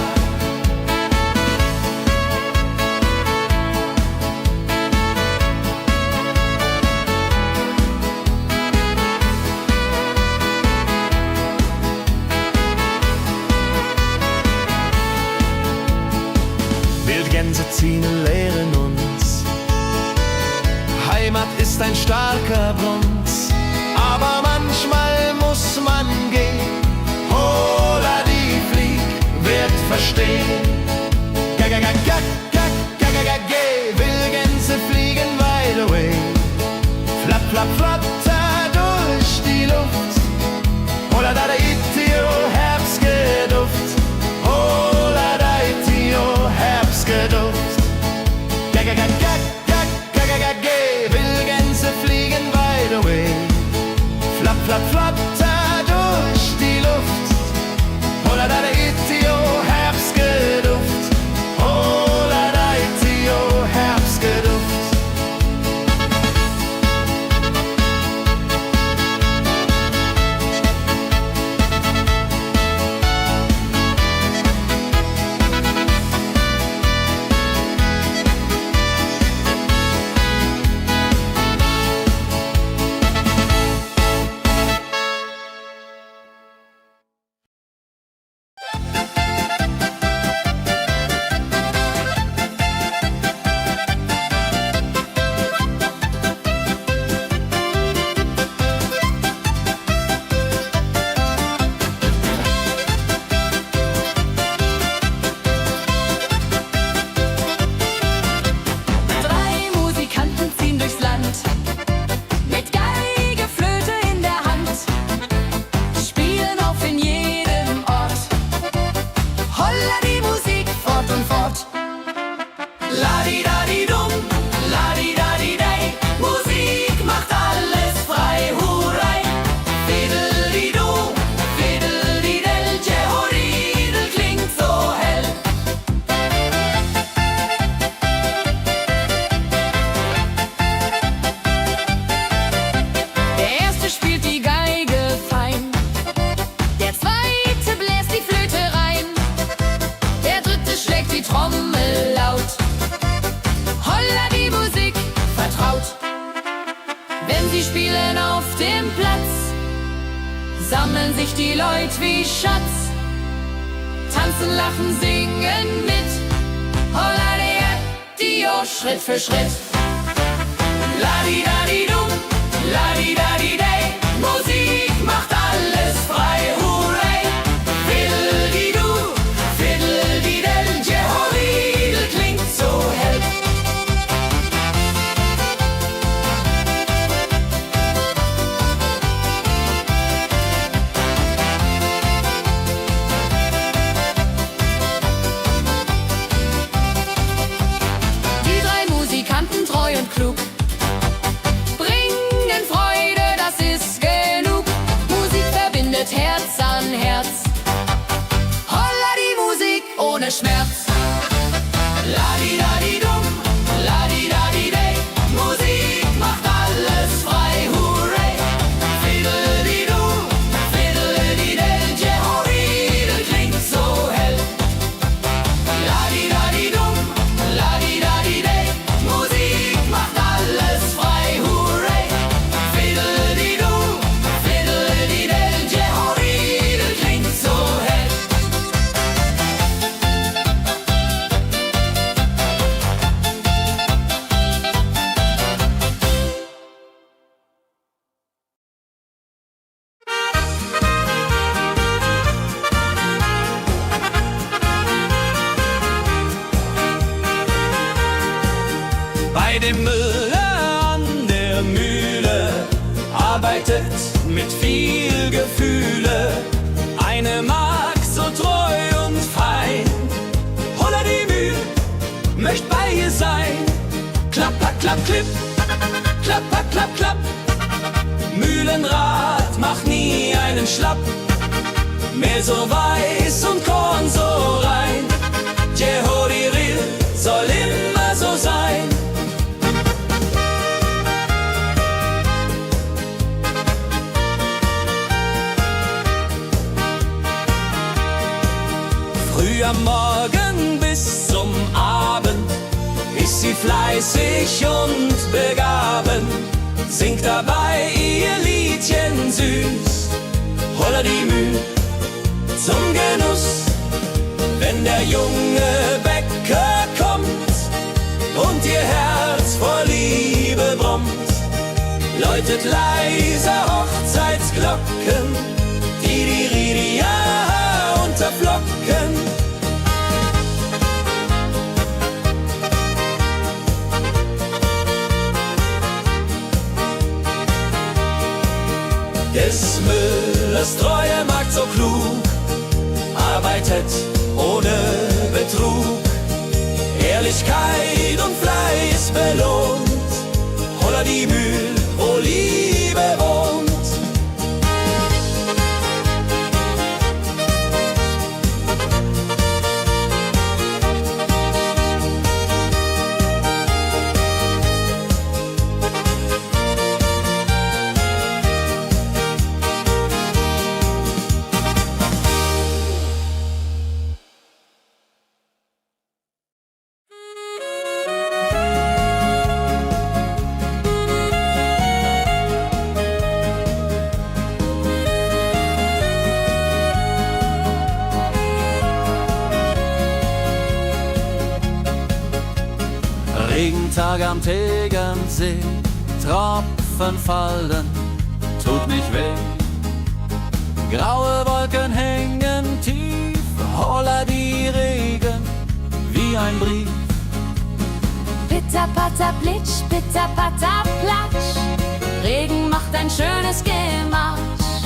Wildgänse ziehen, lehren uns. Heimat ist ein starker Bund, aber manchmal muss man gehen. Holla die Flieg wird verstehen. Wildgänse fliegen wide away, flap, flap, flatter durch die Luft. Holla da da itio, Herbstgeduft. Holla da itio, Herbstgeduft. Wildgänse fliegen wide away, flap, flap, flatter durch die Luft. Holla da da itio, Herbstgeduft. Holla da itio, Herbstgeduft. Sammeln sich die Leute wie Schatz, tanzen, lachen, singen mit. Holla Dio, Schritt für Schritt. Ladi-dadi-dum, ladi-dadi-day, Musik macht alles frei, hurray. Fiddle-di-du, fiddle-di-del, Jehoridel klingt so hell. Treu und klug, bringen Freude, das ist genug. Musik verbindet Herz an Herz. Holla die Musik ohne Schmerz. Ladi-dadi-dum, ladi-dadi-day, Musik macht alles frei, hurray. Fiddle-di-du, fiddle-di-del, Jehoridel klingt so dem Müller an der Mühle arbeitet mit viel Gefühle eine Magd so treu und fein. Holla die Mühl, möcht bei ihr sein. Klapp, klapp, klapp, klipp, klapp, klapp, klapp, klapp. Mühlenrad macht nie einen Schlapp. Mehl so weiß und Korn so rein. Jehodiril soll immer so sein. Früh am Morgen bis zum Abend ist sie fleißig und begaben, singt dabei ihr Liedchen süß. Holla die Mühl zum Genuss, wenn der junge Bäcker kommt und ihr Herz vor Liebe brummt, läutet leiser Hochzeitsglocken, die unterflocken. Des Müllers treue Magd so klug, arbeitet ohne Betrug, Ehrlichkeit und Fleiß belohnt. Holla die Mühl, wo Liebe wohnt. Regentag am Tegernsee, Tropfen fallen, tut nicht weh. Graue Wolken hängen tief, holla die Regen wie ein Brief. Pitter, patter, plitsch, pitter, patter, platsch. Regen macht ein schönes Gematsch.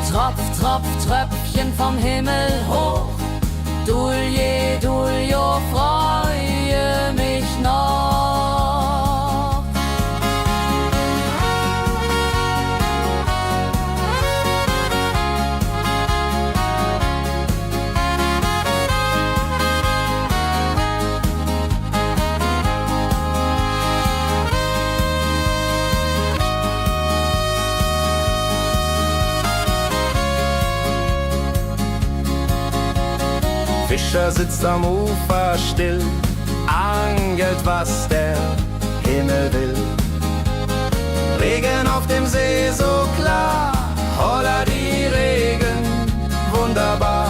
Tropf, Tropf, Tröpfchen vom Himmel hoch. Dulje, Duljo, freue mich noch. Fischer sitzt am Ufer still, angelt, was der Himmel will. Regen auf dem See so klar, holla die Regen, wunderbar.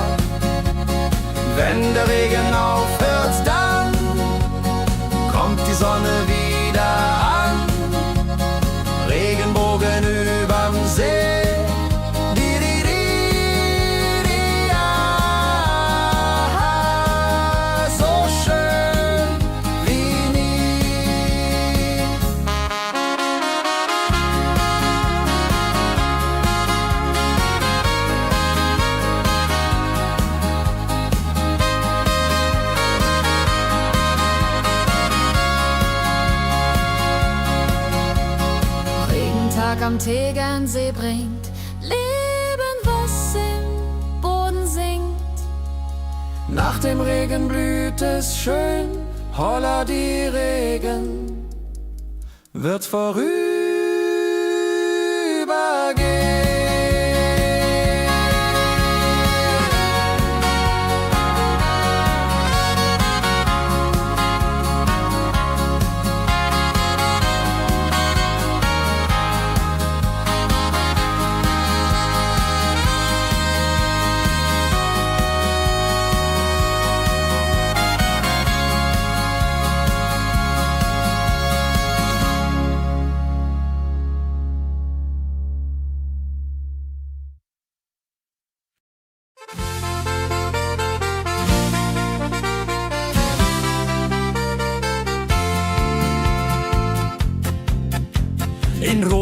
Wenn der Regen aufhört, dann kommt die Sonne wieder an. Regenbogen überm See. Am Tegernsee bringt Leben, was im Boden singt. Nach dem Regen blüht es schön, holla die Regen wird vorübergehen.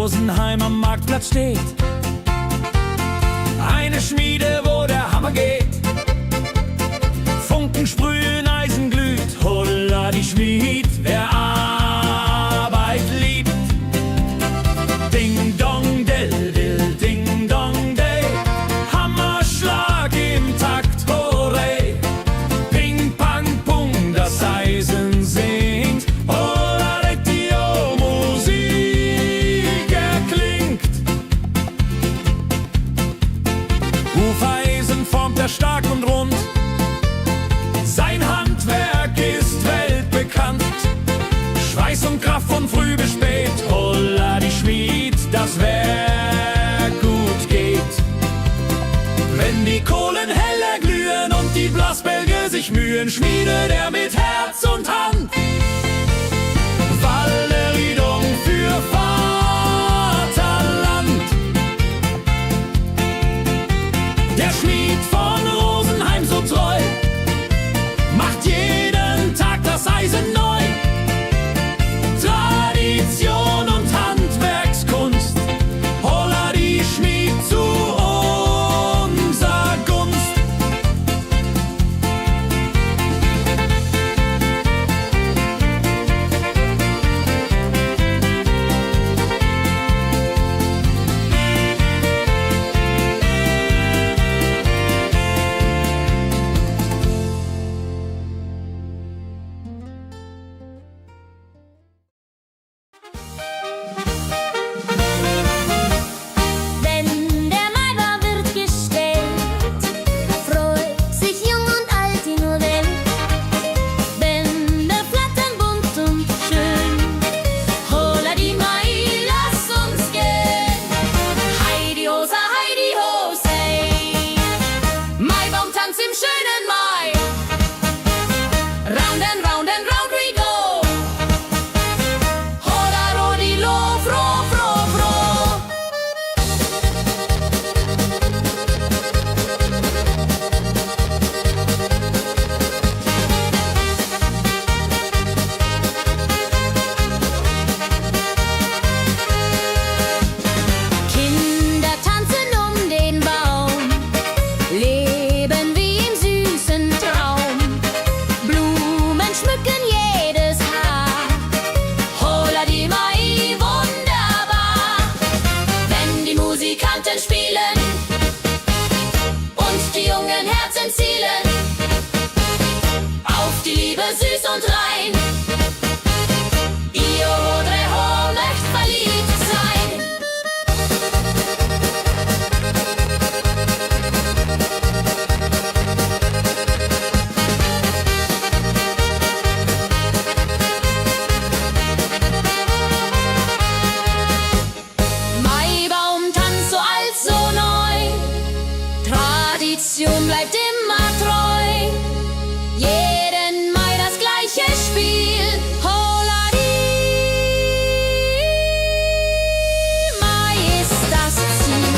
Rosenheim am Marktplatz steht. Eine Schmiede, wo der Hammer geht. Funken sprühen, Eisen glüht, holla die Schmied, wer Arbeit liebt. Ding dong del dill, ding dong day, Hammerschlag im Takt, hooray. Ping pang pung, das Eisen singt, holla die Musik erklingt. Hufeisen formt er stark und rund, sein Handwerk ist weltbekannt. Schweiß und Kraft von früh bis spät, holla die Schmied, das Werk gut geht. Wenn die Kohlen heller glühen und die Blasbälge sich mühen, schmiedet er mit Herz und Hand Walleriedung für Vaterland. Der Schmied von Rosenheim so treu macht jeden Tag das Eisen neu. Tradition und Handwerkskunst, holla die Schmied zu unser Gunst. Wenn der Maibaum wird gestellt, freut sich jung und alt die nur Welt. Bänder flattern bunt und schön, holla die Mai, lass uns gehen. Heidi Hosa, Heidi Hosei, Maibaumtanz im schönen Mai. Round and round and round we go. Holla rodi lo, fro, fro, fro. Kinder tanzen den Baum, leben wie im süßen Traum. Blumen schmücken jedes Haar, Holla die Mai, wunderbar. Wenn die Musikanten spielen und die jungen Herzen zielen auf die Liebe süß und rein. Io Rodreho möcht verliebt sein. Maibaumtanz so alt, so neu, Tradition bleibt immer treu. Jeden Mai das gleiche Spiel, holla die Mai ist das Ziel.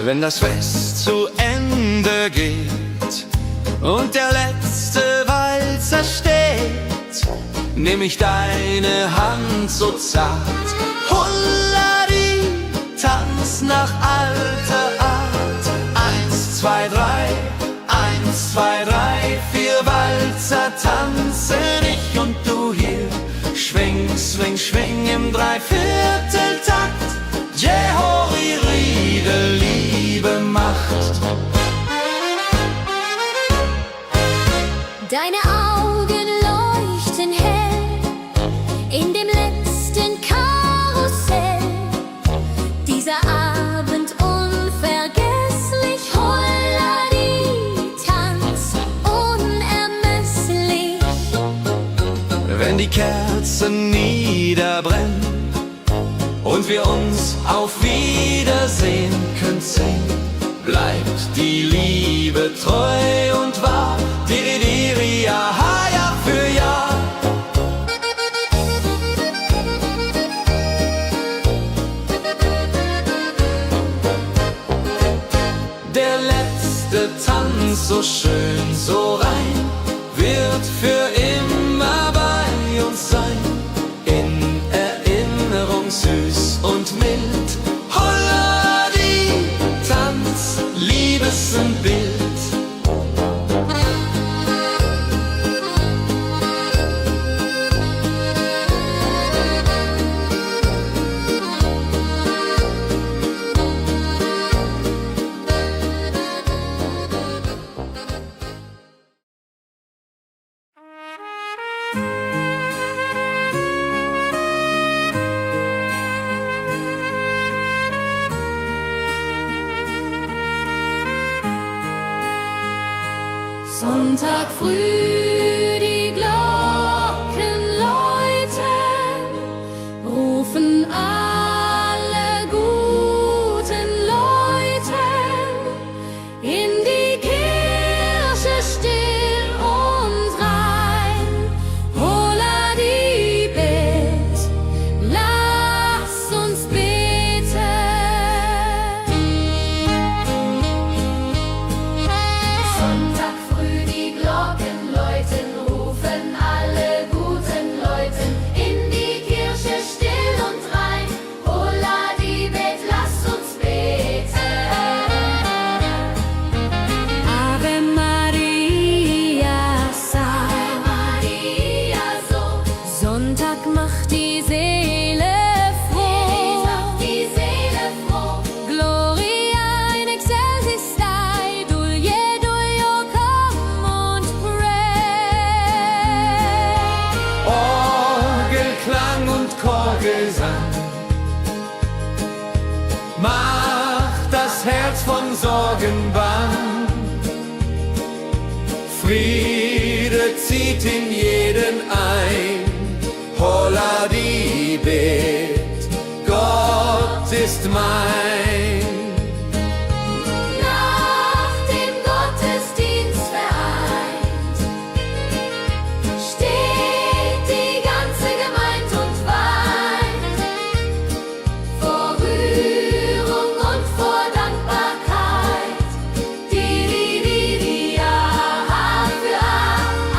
Wenn das Fest zu Ende geht und der letzte Walzer steht, nehm ich deine Hand so zart, Hulladi, tanz nach alter Art. 1, 2, 3, 1, 2, 3, 4 Walzer tanzen ich und du hier. Schwing, swing, schwing im Dreivierteltakt. Jehori Riede, Liebe macht. deine Augen leuchten hell in dem letzten Karussell. Dieser Abend unvergesslich, Holladi, Tanz unermesslich. Wenn die Kerzen niederbrennen und wir uns auf Wiedersehen künsten, bleibt die Liebe treu und wahr. Diri, ja, Jahr für Jahr. Der letzte Tanz, so schön, so rein, wird für immer bei uns sein. In Erinnerung süß und mild. Holla die Tanz, Liebesbild. Sonntag früh, die Glocken läuten, rufen alle guten Leute in die Kirche still und rein. Holla die Bet, lass uns beten. Sonntag früh die Glocken läuten, rufen alle guten Leute in die Kirche still und rein. Holla die Bet, lass uns beten. Ave Maria, Ave Maria, so Sonntag macht die Seele froh. macht die Seele froh. Gloria in excelsis Dei, Dulio, komm und pray. Orgelklang und Chorgesang macht das Herz von Sorgen bang. Friede zieht in jeden ein. Holla die Bet, Gott ist mein. Nach dem Gottesdienst vereint steht die ganze Gemeinde und weint vor Rührung und vor Dankbarkeit. Diri, ja, für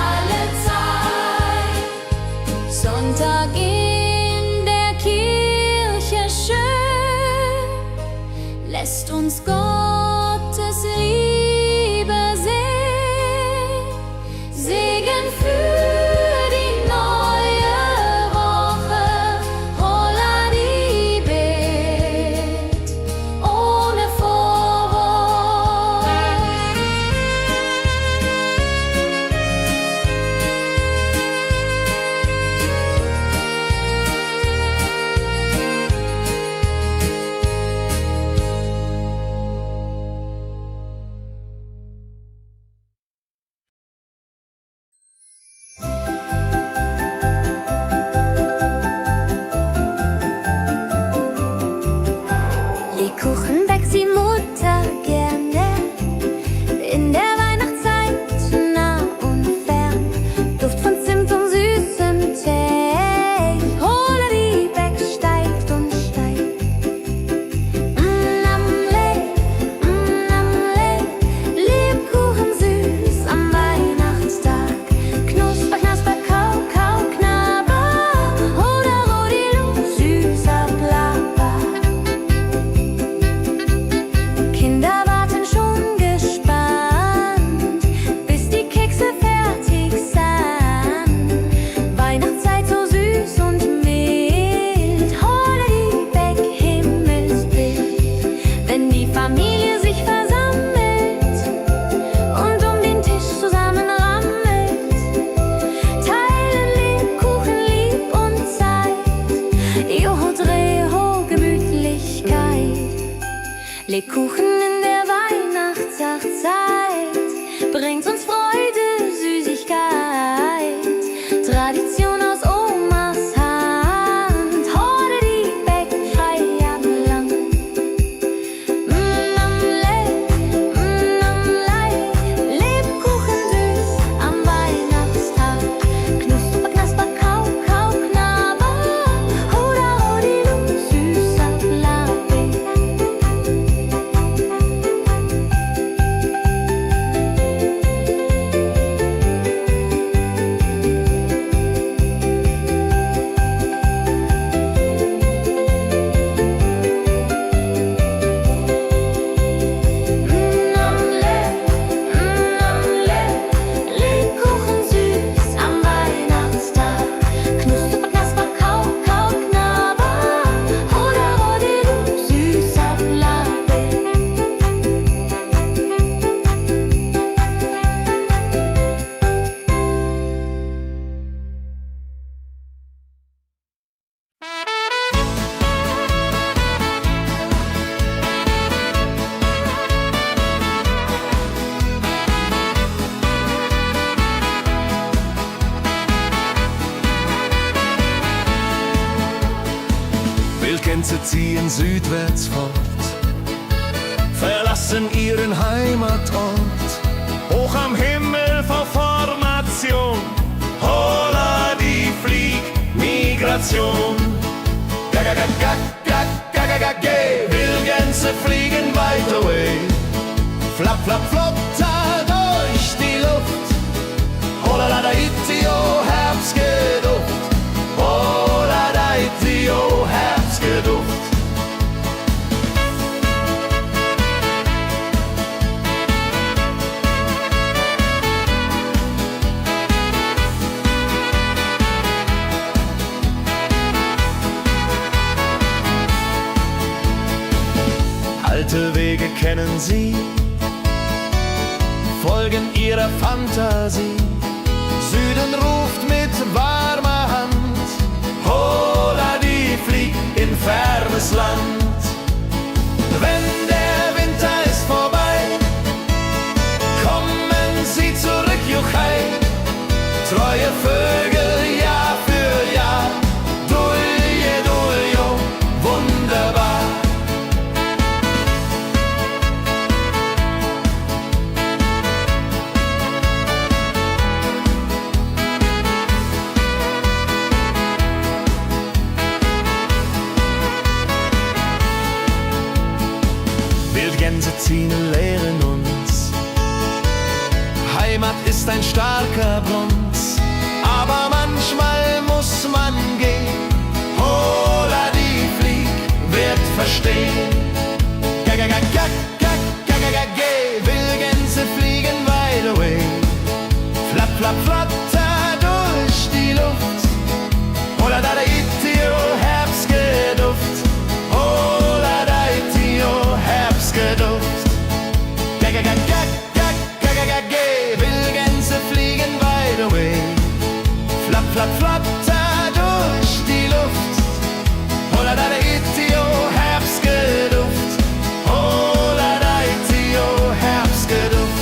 alle Zeit. Sonntag in der Kirche schön, lässt uns Gottes Liebe sehen. Segen für die neue Woche, holla die Bet, ohne Vorwurf. Lebkuchen backt die Mutter gerne in der Weihnachtszeit, nah und fern. Duft von Zimt und süßem Tee. Holla die Beck steigt und steigt. Lebkuchen süß am Weihnachtstag. Knusper, knasper, kau, kau, knabber. Holla, rodilu, süßer Plapper. Kinder warten schon gespannt, bis die Kekse fertig sind. Weihnachtszeit so süß und mild. Holla die Beck, Himmelsbild. Wenn die Familie sich versammelt und um den Tisch zusammen rammelt, teilen Lebkuchen lieb und Zeit. Joho, Dreho, Gemütlichkeit. Lebkuchen in der Weihnachtszeit bringt uns Freude, Süßigkeit. Tradition aus Omas Hand. Holla die Beck, frei am Land. Lebkuchen süß ziehen südwärts fort, verlassen ihren Heimatort. Hoch am Himmel vor Formation, holla die Fliegmigration. Wildgänse fliegen weit away, flapp, flapp, flop, da durch die Luft. Holla da itio, Herbstgeduft. Holla da itio, Herbstgeduft. Alte Wege kennen sie, folgen ihrer Fantasie. Süden ruft mit warmer Hand, holla die flieg in fernes Land. Wenn der Winter ist vorbei, kommen sie zurück, Juchai. Treue Vögel, Jahr für Jahr, Dulje, Duljo, wunderbar. Wildgänse ziehen, lehren uns, Heimat ist ein starker Bronz, aber manchmal muss man gehen. Holla die Flieg wird verstehen. Wildgänse fliegen wide away, flapp, flapp, flatter durch die Luft. Holla da itio, Herbstgeduft. Holla da itio, Herbstgeduft. Wildgänse fliegen wide away, flapp, flapp, flatter durch die Luft. Holla da itio, Herbstgeduft. Holla da itio, Herbstgeduft.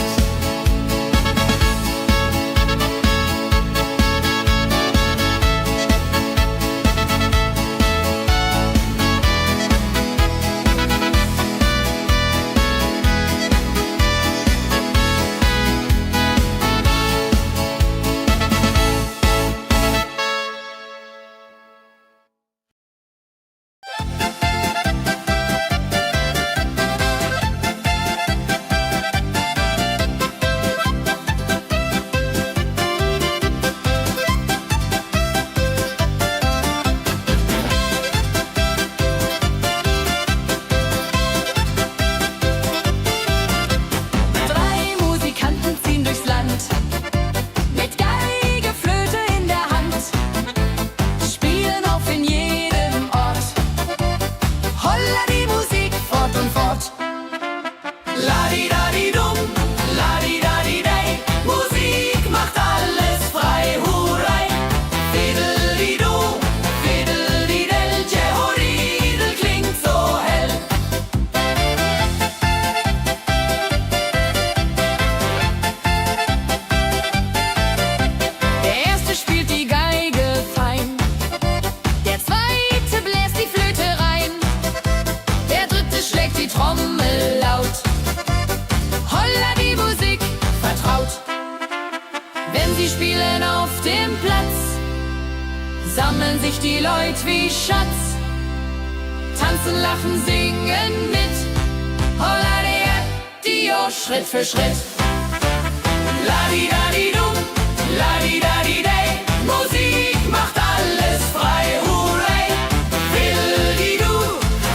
Sammeln sich die Leute wie Schatz, tanzen, lachen, singen mit. Holla Dio, Schritt für Schritt. La-di-da-di-dum, la-di-da-di-day, Musik macht alles frei, hurray. Fiddle-di-du,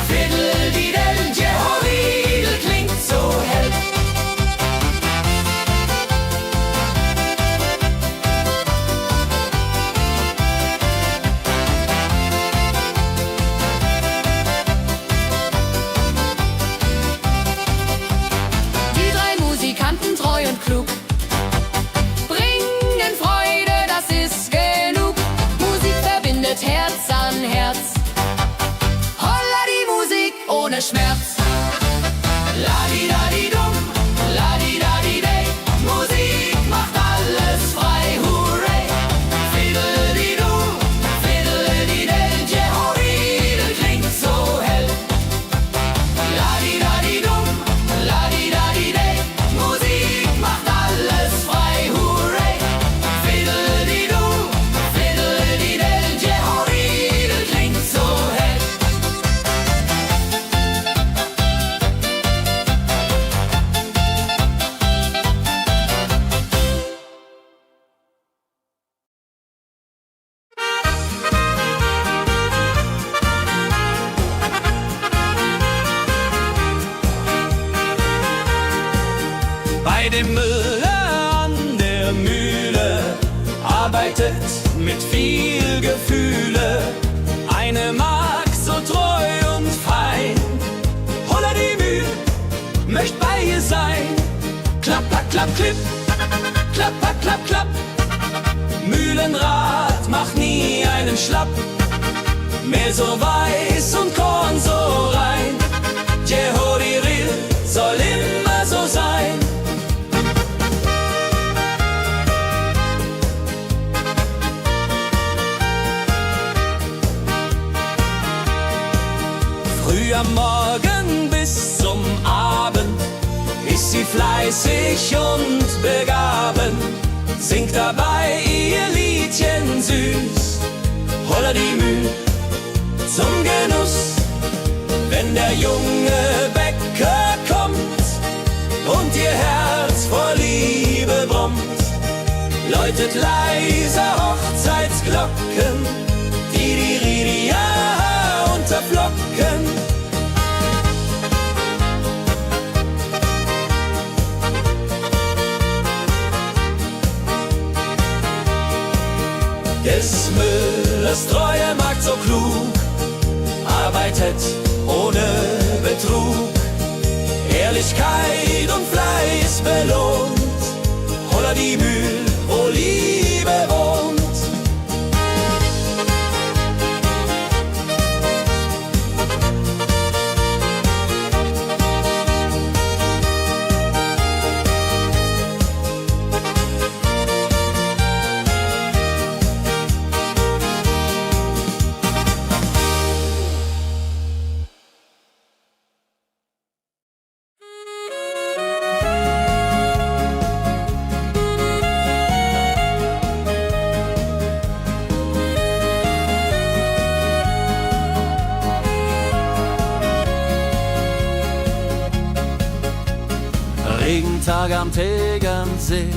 fiddle-di-del, Jehoridel klingt so hell. Treu und klug, bringen Freude, das ist genug. Musik verbindet Herz an Herz. Holla die Musik ohne Schmerz. La-di-da-di-dum, la-di-da-di-day, Musik macht alles frei, hurray. Fiddle-di-du, fiddle-di-del, Jehoridel klingt so hell. Bei dem Müller an der Mühle arbeitet mit viel Gefühle eine Magd so treu und fein. Holla die Mühl, möcht bei ihr sein. Klapp, klapp, klapp, klipp, klapp, klapp, klapp, klapp. Mühlenrad macht nie einen Schlapp. Mehl so weiß und Korn so rein. Jehodiril soll immer so sein. Früh am Morgen bis zum Abend ist sie fleißig und begaben, singt dabei ihr Liedchen süß. Holla die Mühl zum Genuss, wenn der junge Bäcker kommt und ihr Herz vor Liebe brummt, läutet leiser Hochzeitsglocken, die ja unterflocken. Des Müllers treue Magd so klug, arbeitet ohne Betrug, Ehrlichkeit und Fleiß belohnt. Holla die Mühl, wo Liebe wohnt. Regentag am Tegernsee,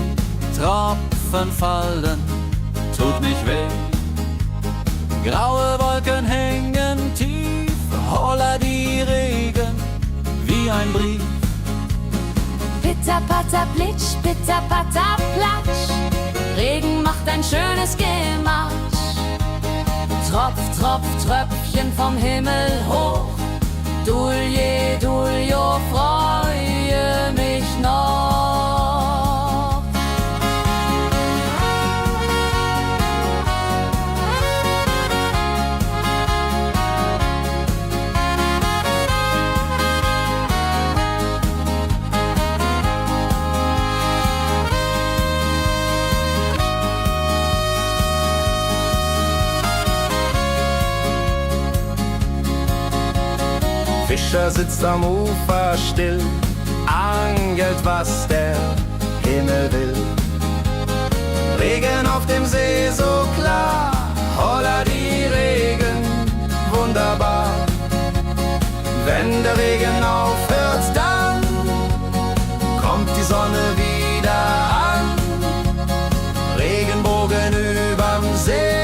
Tropfen fallen, tut nicht weh. Graue Wolken hängen tief, holla die Regen wie ein Brief. Pitter, patter, plitsch, pitter, patter, platsch. Regen macht ein schönes Gematsch. Tropf, tropf, Tröpfchen vom Himmel hoch. Dulje, Duljo, freue mich noch. Fischer sitzt am Ufer still, angelt, was der Himmel will. Regen auf dem See so klar, holla die Regen, wunderbar. Wenn der Regen aufhört, dann kommt die Sonne wieder an. Regenbogen überm See.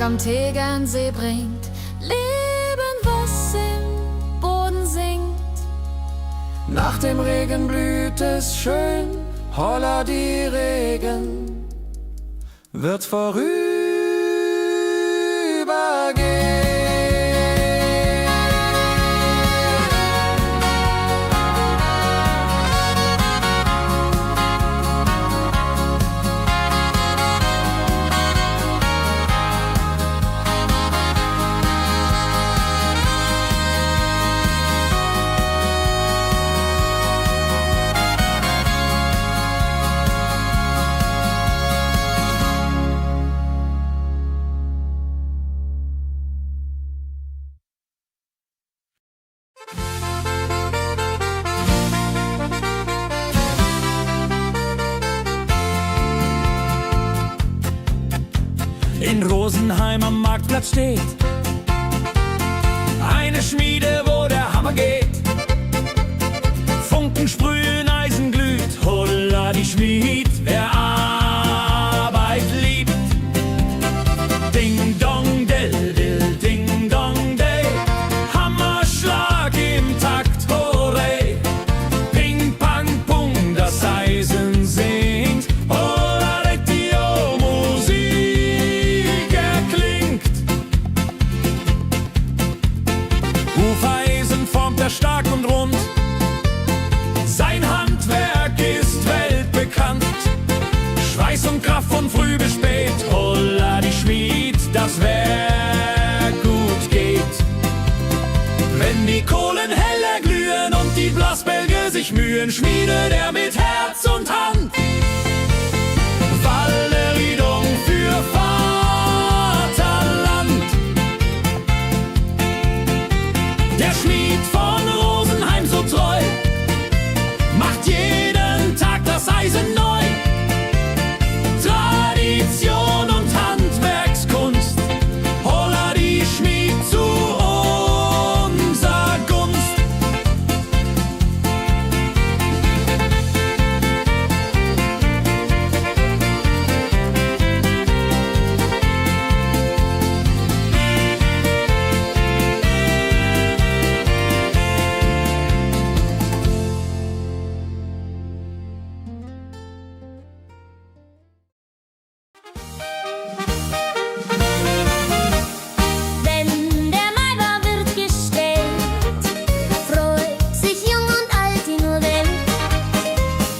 Am Tegernsee bringt Leben, was im Boden singt. Nach dem Regen blüht es schön, holla die Regen wird vorübergehen. Rosenheim am Marktplatz steht. Eine Schmiede, wo der Hammer geht. Funken sprühen, Eisen glüht, holla die Schmied, wer Arbeit liebt. Ding dong del dill, ding dong day, Hammerschlag im Takt, hurray. Ping pang pung, das Eisen singt, holla die Musik erklingt. Hufeisen formt er stark und rund, sein Handwerk ist weltbekannt. Schweiß und Kraft von früh bis spät, holla die Schmied, das Werk gut geht. Wenn die Kohlen heller glühen und die Blasbälge sich mühen, schmiedet er mit Herz und Hand Walleriedung für Vaterland. Der Schmied von Rosenheim so treu macht jeden Tag das Eisen neu. Tradition und Handwerkskunst, holla die Schmied zu unser Gunst. Wenn der Maibaum wird gestellt, freut sich jung und alt die nur Welt.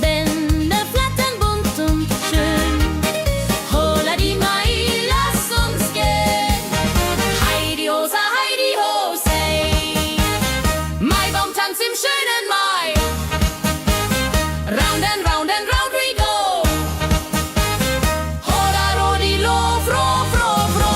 Bänder flattern bunt und schön, holla die Mai, lass uns gehen. Heidi Hosa, Heidi Hosei, Maibaumtanz im schönen Mai. Round and round and round we go. Holla rodi lo, fro, fro, fro.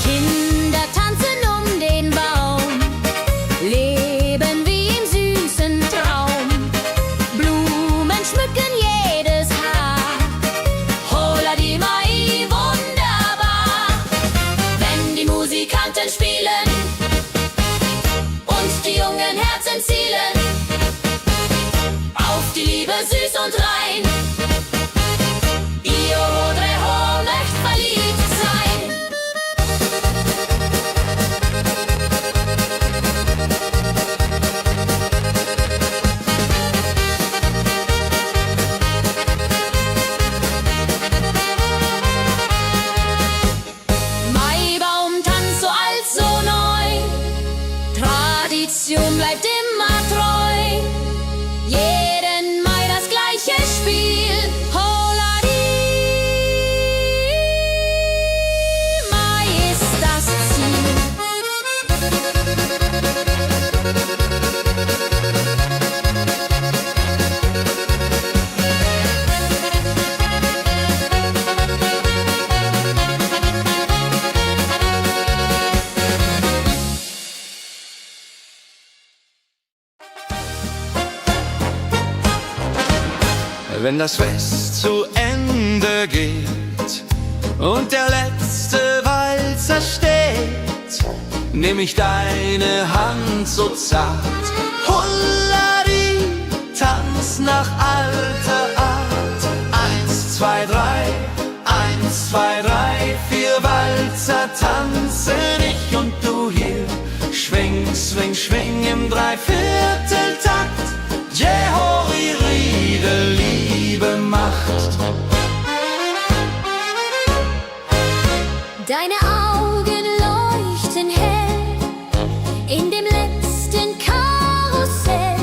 Kinder tanzen um den Baum, leben wie im süßen Traum. Blumen schmücken jedes Haar, holla die Mai, wunderbar. Wenn die Musikanten spielen und die jungen Herzen zielen auf die Liebe süß und rein. Ihr Rodreho möcht verliebt sein. Maibaumtanz so alt, so neu, Tradition bleibt immer treu. Jeden Mai das gleiche Spiel, holla die Mai ist das Ziel. Wenn das Fest zu Ende geht und der letzte Walzer steht, nehm ich deine Hand so zart, Hulladi, tanz nach alter Art. 1, 2, 3, 1, 2, 3, 4 Walzer tanzen ich und du hier. Schwing, swing, schwing im Dreivierteltakt. Jehori Riede, Liebe macht. Deine Augen leuchten hell in dem letzten Karussell.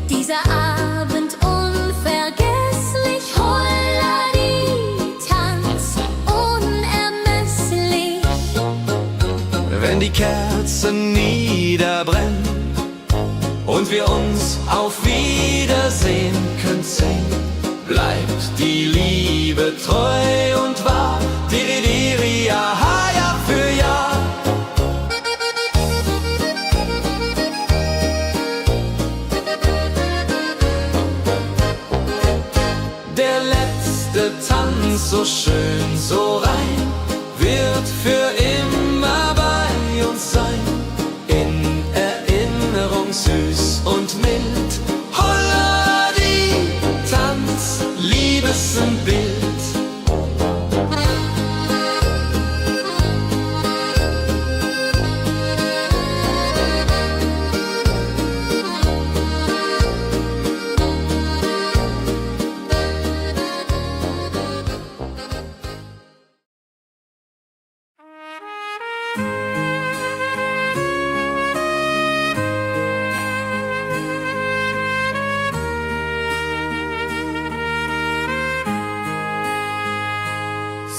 Dieser Abend unvergesslich, Holladi, Tanz unermesslich. Wenn die Kerzen niederbrennen und wir uns auf Wiedersehen künsten, bleibt die Liebe treu und wahr. Diri, diri, ganz so schön, so rein, wird für immer bei uns sein. In Erinnerung süß und mild, holla die Tanz, Liebesbild.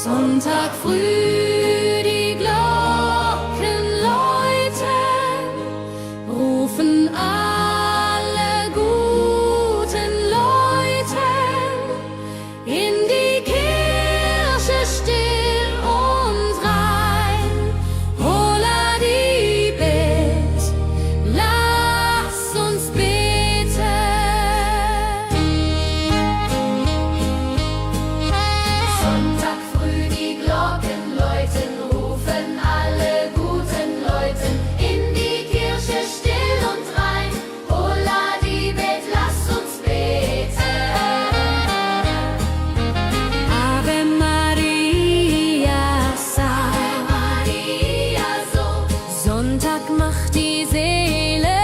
Sonntag früh, die Glocken läuten, rufen alle guten Leute in die Kirche still und rein. Holla die Bet, lass uns beten. Sonntag früh die Glocken läuten, rufen alle guten Leute in die Kirche still und rein. Holla die Bet, lass uns beten. Ave Maria, Ave Maria, so Sonntag macht die Seele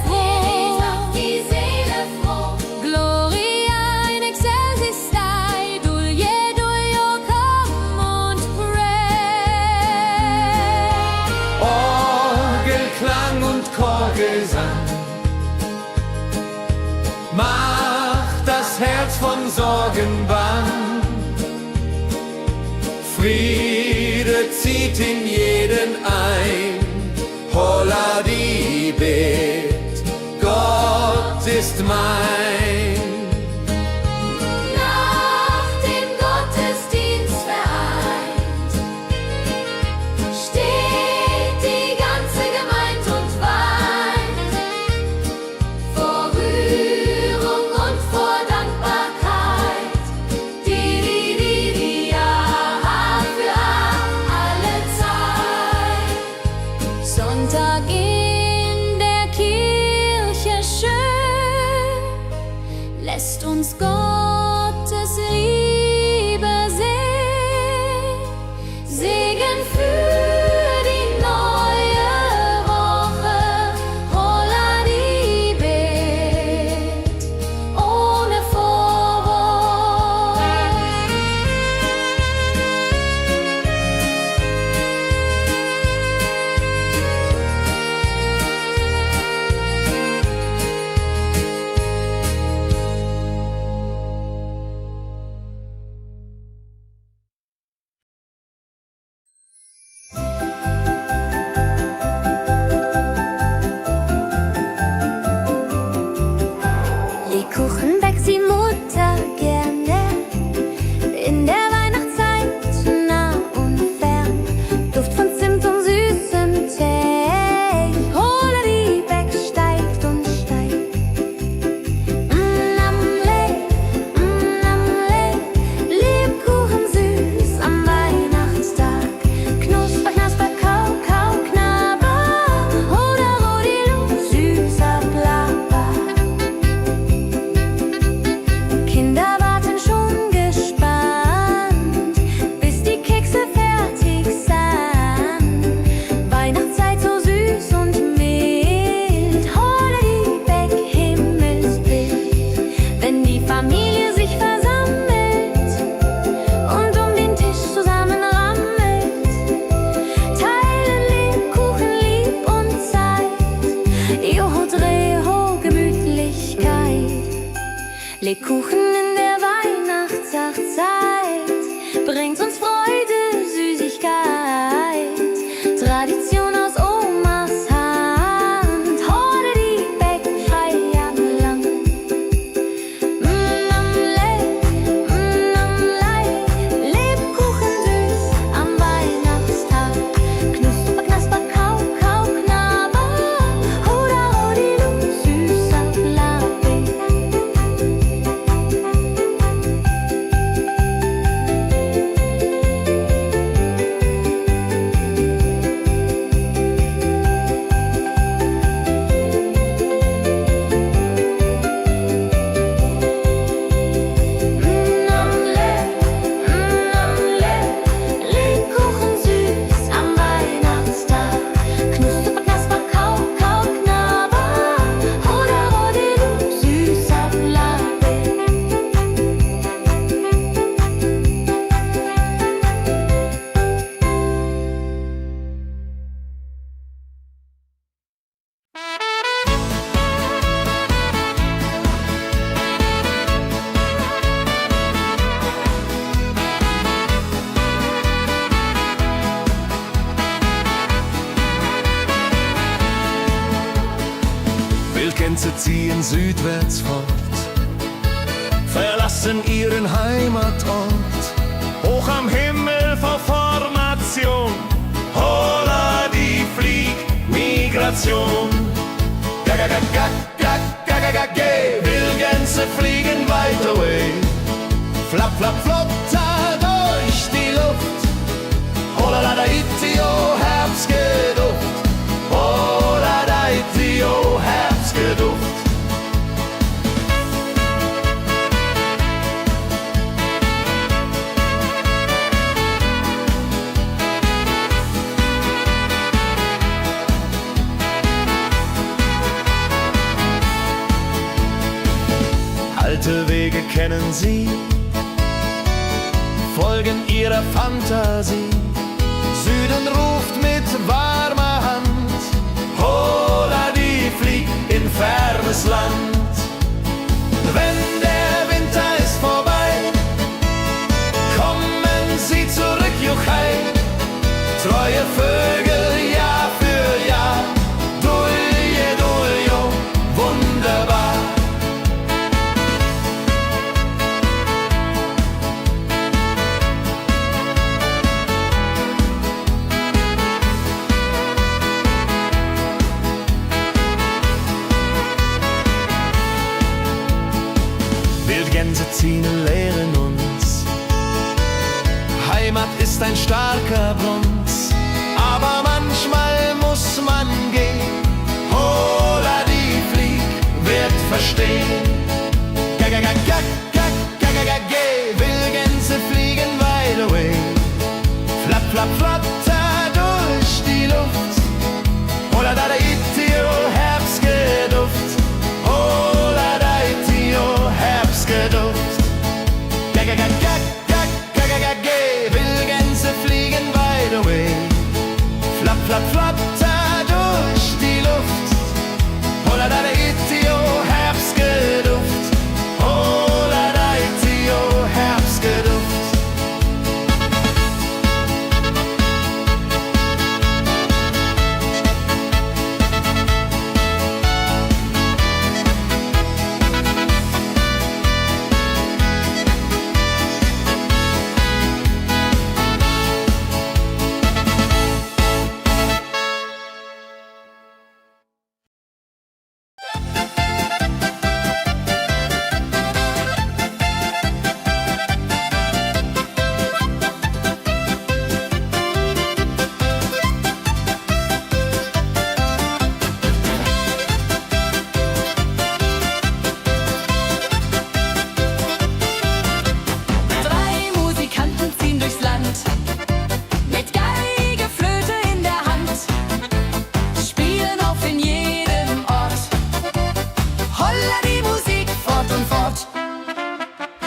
froh. macht die Seele froh. Gloria in excelsis Dei, Dulio come und pray. Orgelklang und Chorgesang macht das Herz von Sorgen bang. Friede zieht in jeden ein. Holla die Bet, Gott ist mein. Nach dem Gottesdienst vereint steht die ganze Gemeinde und weint vor Rührung und vor Dankbarkeit. Ja, für alle Zeit. Sonntag in der Kirche schön, lässt uns Gottes Liebe sehen. Segen für die neue Woche, holla die Bet, ohne Vorwurf. Lebkuchen backt die Mutter gerne in der Weihnachtszeit, nah und fern. Duft von Zimt und süßem Tee. Holla die Beck steigt und steigt. Lebkuchen süß am Weihnachtstag. Knusper, knasper, kau, kau, knabber. Holla, rodilu, süßer Plapper. Kinder warten schon gespannt, bis die Kekse fertig sind. Weihnachtszeit so süß und mild, holla die Beck, Himmelsbild. Wenn die Familie sich versammelt und um den Tisch zusammenrammelt, teilen Lebkuchen lieb und Zeit. Joho, Dreho, Gemütlichkeit. Lebkuchen in der Weihnachtszeit bringt uns Freude, Süßigkeit. Tradition aus Omas Hand, holla die Beck, Feierland. Lebkuchen süß am Weihnachtstag. Knusper, knasper, kau, kau, knabber. Holla, rodilu, süßer Plapper. Gänse ziehen südwärts fort, verlassen ihren Heimatort. Hoch am Himmel vor Formation, Holla, die Fliegmigration. Wildgänse fliegen weit away. Flap, flap, flop, da durch die Luft. Holla, da, itio, Herbstgeduft. Holla, da, itio, Herbstgeduft. Alte Wege kennen sie, folgen ihrer Fantasie. Süden ruft mit warmer Hand, Holla, die fliegt in fernes Land. Wenn der Winter ist vorbei, kommen sie zurück, Juchai. Treue Vögel, Jahr für Jahr, Dulje, Duljo, wunderbar. Wildgänse ziehen, lehren uns, Heimat ist ein starker Bronz, aber manchmal muss man gehen. Holla, die Flieg wird verstehen. Wildgänse fliegen wide away. Flap, flap, flatter durch die Luft. Holla, da, itio, Herbstgeduft. Holla, da, itio, Herbstgeduft. Wildgänse fliegen wide away. Flap, flap, flatter durch die Luft. Holla, da, itio, Herbstgeduft. Holla, da, itio, Herbstgeduft.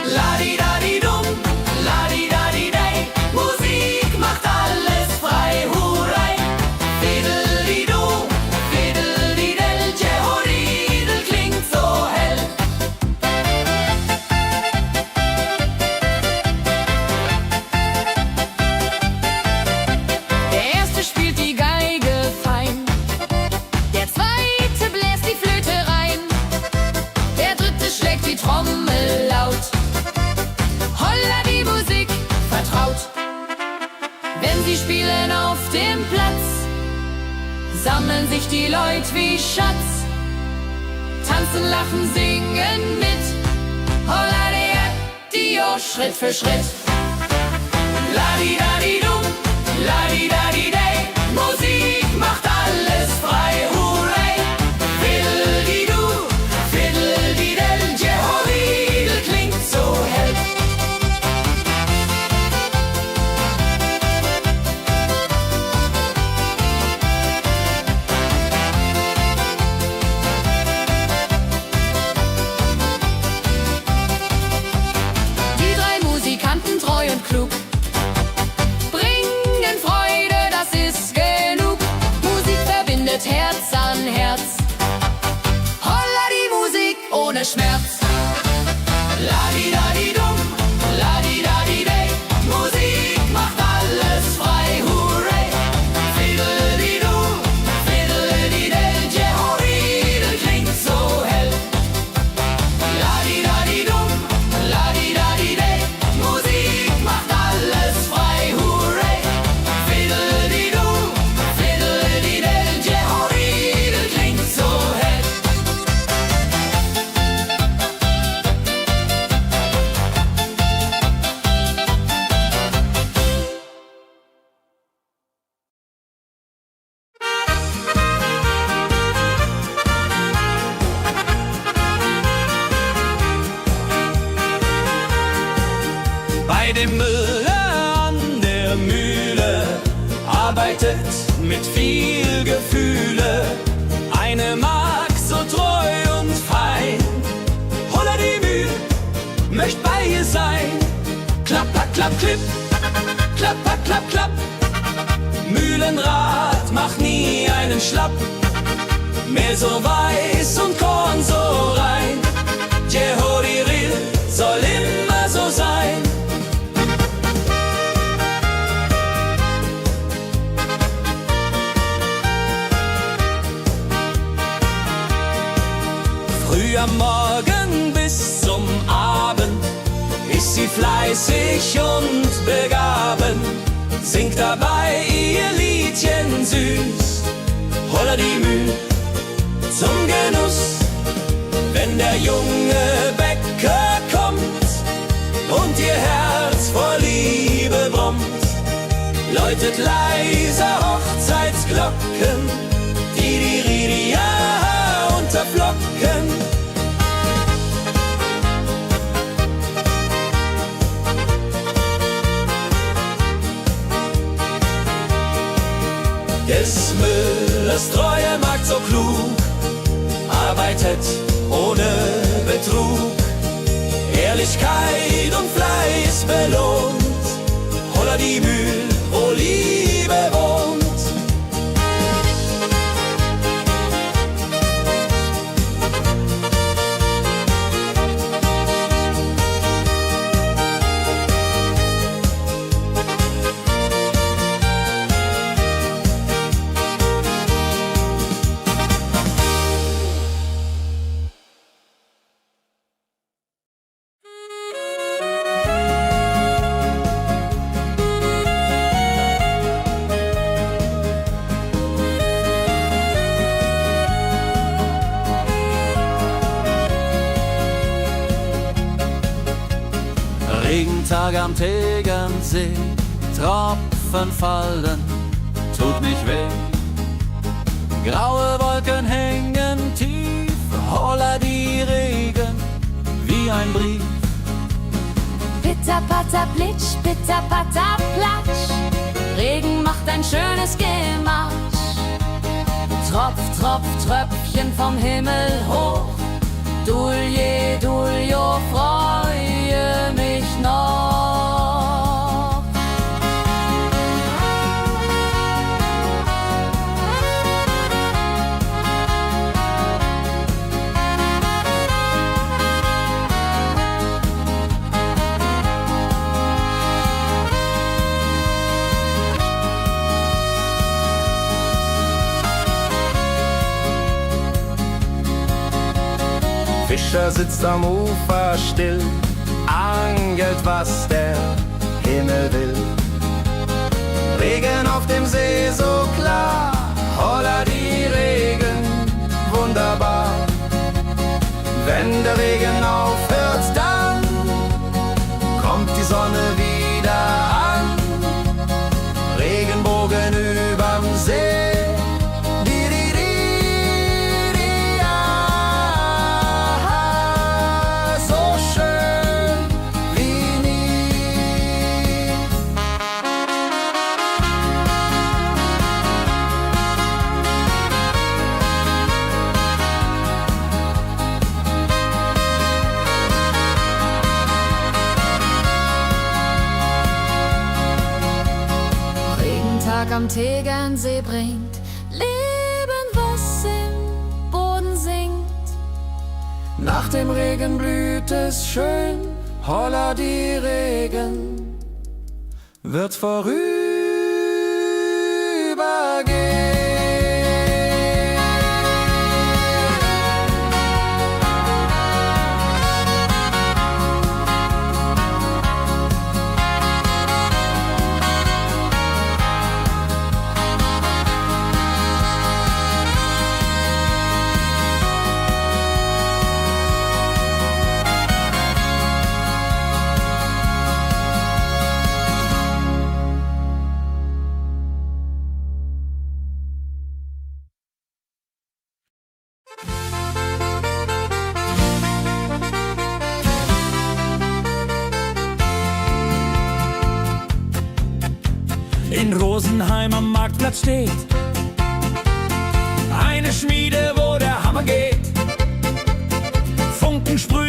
Ladi-dadi-dum, ladi-dadi-dei, Musik macht alles frei, hurray. Fiddeli-du, fiddeli-del, Jehoridel klingt so hell. Der erste spielt die Geige fein, der zweite bläst die Flöte rein, der dritte schlägt die Trommel laut. Holla, die Musik vertraut. Wenn sie spielen auf dem Platz, sammeln sich die Leute wie Schatz. Tanzen, lachen, singen mit. Holla, Dio, Schritt für Schritt. Ladi-dadi-dum, ladi-dadi-dei, Musik macht alles frei, hurray. Fiddeli-du, fiddeli-del, Jehoridel klingt so hell. Die drei Musikanten, treu und klug, bringen Freude, das ist genug. Musik verbindet Herz an Herz. Holla, die Musik ohne Schmerz. Ladi-dadi-dum, ladi-dadi-dei, Musik macht alles frei, hurray. Fiddeli-du, fiddeli-del, Jehoridel klingt so hell. Bei dem Müller an der Mühle arbeitet mit viel Gefühle eine Magd so treu und fein. Holla die Mühl, möcht bei ihr sein. Klapp, klapp, klipp, klapp, klapp, klapp. Mühlenrad macht nie einen Schlapp. Mehl so weiß und Korn so rein. Jehoriril soll immer so sein. Früh am Morgen bis zum Abend ist sie fleißig und begaben, singt dabei ihr Liedchen süß. Holla die Mühl zum Genuss, wenn der junge Bäcker kommt und ihr Herz vor Liebe brummt, läutet leiser Hochzeitsglocken, die Ridia unterflocken. Des Müllers treue Magd so klug, arbeitet ohne Betrug, Ehrlichkeit und Fleiß belohnt. Holla die Mühl, wo Liebe wohnt. Regentag am Tegernsee, Tropfen fallen, tut nicht weh. Graue Wolken hängen tief, holla die Regen wie ein Brief. Pitter, patter, plitsch, pitter, patter, platsch. Regen macht ein schönes Gemarsch. Tropf, tropf, Tröpfchen vom Himmel hoch. Dulje, Duljo, freue mich noch. Fischer sitzt am Ufer still, angelt, was der Himmel will. Regen auf dem See so klar, holla die Regen, wunderbar. Wenn der Regen aufhört, dann kommt die Sonne wieder an. Regenbogen überm See. Am Tegernsee bringt Leben, was im Boden sinkt. Nach dem Regen blüht es schön, holla die Regen wird vorübergehen. Rosenheim am Marktplatz steht. Eine Schmiede, wo der Hammer geht. Funken sprühen